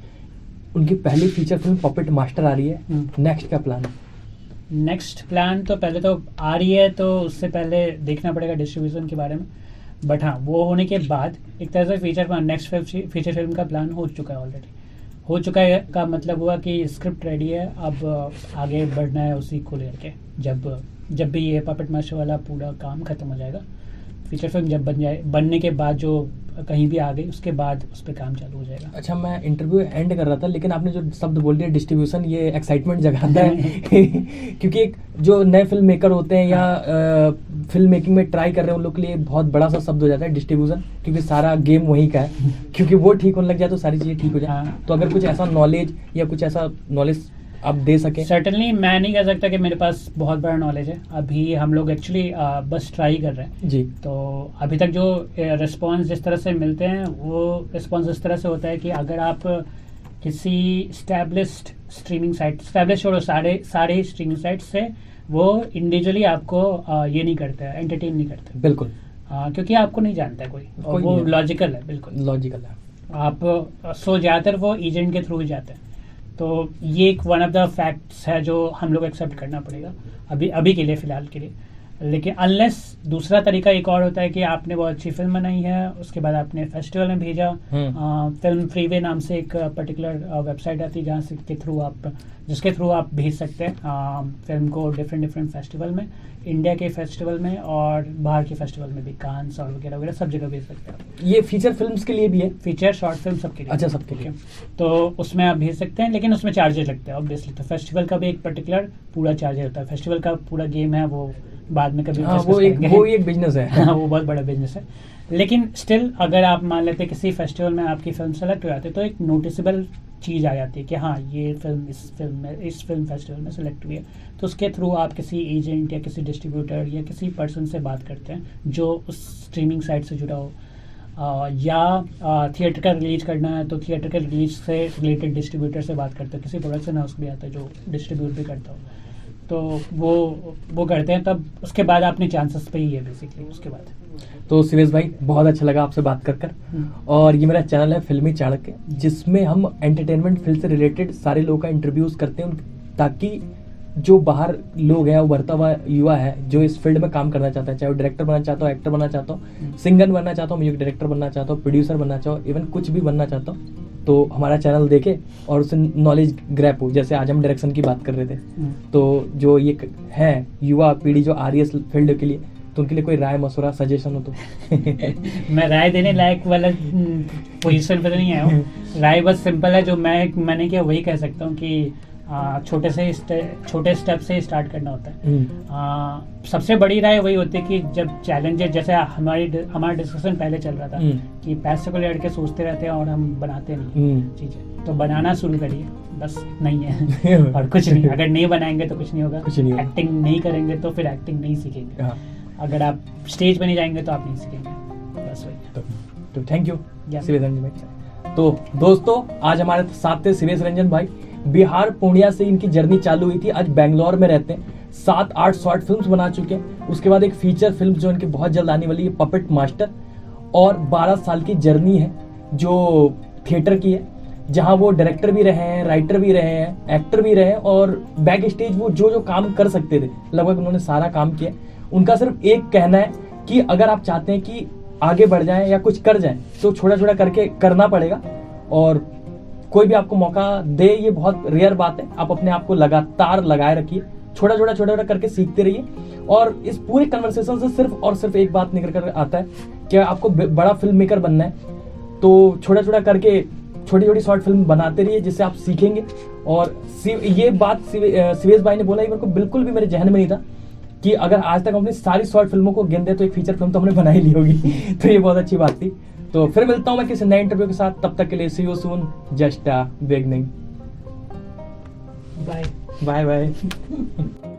S1: उनकी पहली फीचर फिल्म पपेट मास्टर आ रही है, नेक्स्ट क्या प्लान है?
S2: नेक्स्ट प्लान तो पहले तो आ रही है, तो उससे पहले देखना पड़ेगा डिस्ट्रीब्यूशन के बारे में, बट हाँ वो होने के बाद एक तरह से नेक्स्ट फीचर फिल्म का प्लान हो चुका है, ऑलरेडी हो चुका है का मतलब हुआ कि स्क्रिप्ट रेडी है, अब आगे बढ़ना है उसी को लेकर के। जब भी ये पपेट मास्टर वाला पूरा काम खत्म हो जाएगा, फीचर फिल्म जब बनने के बाद जो कहीं भी आ गई उसके बाद उस पर काम चालू हो जाएगा।
S1: अच्छा, मैं इंटरव्यू एंड कर रहा था लेकिन आपने जो शब्द बोल दिया डिस्ट्रीब्यूशन, ये एक्साइटमेंट जगाता है क्योंकि एक जो नए फिल्म मेकर होते हैं या फिल्म मेकिंग में ट्राई कर रहे हैं उन लोग के लिए बहुत बड़ा सा शब्द हो जाता है डिस्ट्रीब्यूशन, क्योंकि सारा गेम वहीं का है क्योंकि वो ठीक होने लग जाए तो सारी चीज़ें ठीक हो जाए। तो अगर कुछ ऐसा नॉलेज या कुछ ऐसा नॉलेज आप दे सके।
S2: सर्टेनली मैं नहीं कह सकता कि मेरे पास बहुत बड़ा नॉलेज है, अभी हम लोग एक्चुअली बस ट्राई कर रहे हैं
S1: जी।
S2: तो अभी तक जो रिस्पॉन्स जिस तरह से मिलते हैं वो रिस्पॉन्स इस तरह से होता है कि अगर आप किसी स्टैब्लिश्ड स्ट्रीमिंग साइट, स्टैब्लिश छोड़ो, सारे स्ट्रीमिंग साइट से वो इंडिविजुअली आपको ये नहीं करते, एंटरटेन नहीं करते,
S1: बिल्कुल,
S2: क्योंकि आपको नहीं जानता है कोई और वो लॉजिकल है, बिल्कुल
S1: लॉजिकल है।
S2: आप ज़्यादातर वो एजेंट के थ्रू ही जाते हैं, तो ये एक वन ऑफ द फैक्ट्स है जो हम लोग एक्सेप्ट करना पड़ेगा अभी के लिए, फिलहाल के लिए। लेकिन अनलेस दूसरा तरीका एक और होता है कि आपने बहुत अच्छी फिल्म बनाई है, उसके बाद आपने फेस्टिवल में भेजा। फिल्म फ्रीवे नाम से एक पर्टिकुलर वेबसाइट आती है जहाँ से जिसके थ्रू आप भेज सकते हैं फिल्म को डिफरेंट फेस्टिवल में, इंडिया के फेस्टिवल में और बाहर के फेस्टिवल में भी, कांस और वगैरह वगैरह सब जगह भेज सकते हैं।
S1: ये फीचर फिल्म्स के लिए भी है? फीचर
S2: शॉर्ट फिल्म सबके लिए।
S1: अच्छा, सबके लिए।
S2: तो उसमें आप भेज सकते हैं, लेकिन उसमें चार्जेस लगते हैं ऑब्वियसली। तो फेस्टिवल का भी एक पर्टिकुलर पूरा चार्जेस होता है। फेस्टिवल का पूरा गेम है, वो बाद में कभी
S1: वो एक बिजनेस है।
S2: वो बहुत बड़ा बिजनेस है। लेकिन स्टिल अगर आप मान लेते किसी फेस्टिवल में आपकी फिल्म सेलेक्ट हो जाती है तो एक नोटिसेबल चीज़ आ जाती है कि हाँ ये फिल्म इस फिल्म फेस्टिवल में सेलेक्ट हुई है। तो उसके थ्रू आप किसी एजेंट या किसी डिस्ट्रीब्यूटर या किसी पर्सन से बात करते हैं जो उस स्ट्रीमिंग साइट से जुड़ा हो, या थिएटर का रिलीज करना है तो थिएटर के रिलीज से रिलेटेड डिस्ट्रीब्यूटर से बात करते हो। किसी प्रोडक्शन हाउस भी आता है जो डिस्ट्रीब्यूट भी करता हो, तो वो करते हैं। तब उसके बाद आपने चांसेस पे ही है बेसिकली उसके बाद।
S1: तो शिवेश भाई बहुत अच्छा लगा आपसे बात कर और ये मेरा चैनल है फिल्मी चाणक्य, जिसमें हम एंटरटेनमेंट फील्ड से रिलेटेड सारे लोगों का इंटरव्यूज करते हैं, ताकि जो बाहर लोग हैं, उभरता हुआ युवा है जो इस फील्ड में काम करना चाहता है, चाहे वो डायरेक्टर बनना चाहता हो, एक्टर बनना चाहता हो, सिंगर बनना चाहता हो, म्यूजिक डायरेक्टर बनना चाहता हो, प्रोड्यूसर बनना चाहो, इवन कुछ भी बनना चाहता हो, तो हमारा चैनल देखे और उससे नॉलेज ग्रैप हो। जैसे आज हम डायरेक्शन की बात कर रहे थे, तो जो ये है युवा पीढ़ी जो आ रही है इस फील्ड के लिए, तो उनके लिए कोई राय मशवरा सजेशन हो तो?
S2: मैं राय देने लायक वाला पोजीशन पर नहीं आया हूँ। राय बस सिंपल है, जो मैंने किया वही कह सकता हूँ कि छोटे स्टेप से स्टार्ट करना होता है। सबसे बड़ी राय वही होती है कि जब चैलेंजेस, जैसे हमारा डिस्कशन पहले चल रहा था कि पैसे को लेकर के सोचते रहते हैं और हम बनाते नहीं चीजें, तो बनाना शुरू करिए, बस नहीं है और कुछ नहीं। अगर नहीं बनाएंगे तो कुछ नहीं होगा। एक्टिंग नहीं करेंगे तो फिर एक्टिंग नहीं सीखेंगे। अगर आप स्टेज पे नहीं जाएंगे तो आप नहीं सीखेंगे, बस वही।
S1: तो थैंक यू शिवेश रंजन भाई। तो दोस्तों आज हमारे साथ थे शिवेश रंजन भाई, बिहार पूर्णिया से इनकी जर्नी चालू हुई थी, आज बेंगलोर में रहते हैं, 7-8 शॉर्ट फिल्म्स बना चुके हैं। उसके बाद एक फीचर फिल्म जो इनकी बहुत जल्द आने वाली है, पपेट मास्टर, और 12 साल की जर्नी है जो थिएटर की है, जहां वो डायरेक्टर भी रहे हैं, राइटर भी रहे हैं, एक्टर भी रहे हैं, और बैक स्टेज वो जो काम कर सकते थे लगभग उन्होंने सारा काम किया। उनका सिर्फ एक कहना है कि अगर आप चाहते हैं कि आगे बढ़ जाएं या कुछ कर जाएं तो छोटा छोटा करके करना पड़ेगा, और कोई भी आपको मौका दे ये बहुत रेयर बात है। आप अपने आप को लगातार लगाए रखिए, छोटा छोटा करके सीखते रहिए, और इस पूरे कन्वर्सेशन से सिर्फ और सिर्फ एक बात निकल कर आता है कि आपको बड़ा फिल्म मेकर बनना है तो छोटा छोटा करके छोटी छोटी शॉर्ट फिल्म बनाते रहिए, जिससे आप सीखेंगे। और ये बात शिवेश भाई ने बोला, ये मेरे को बिल्कुल भी मेरे जहन में नहीं था कि अगर आज तक अपनी सारी शॉर्ट फिल्मों को गिन दे तो एक फीचर फिल्म तो हमने बना ही ली होगी। तो ये बहुत अच्छी बात थी। तो फिर मिलता हूं मैं किसी नए इंटरव्यू के साथ, तब तक के लिए see you soon, just beginning.
S2: Bye
S1: bye bye.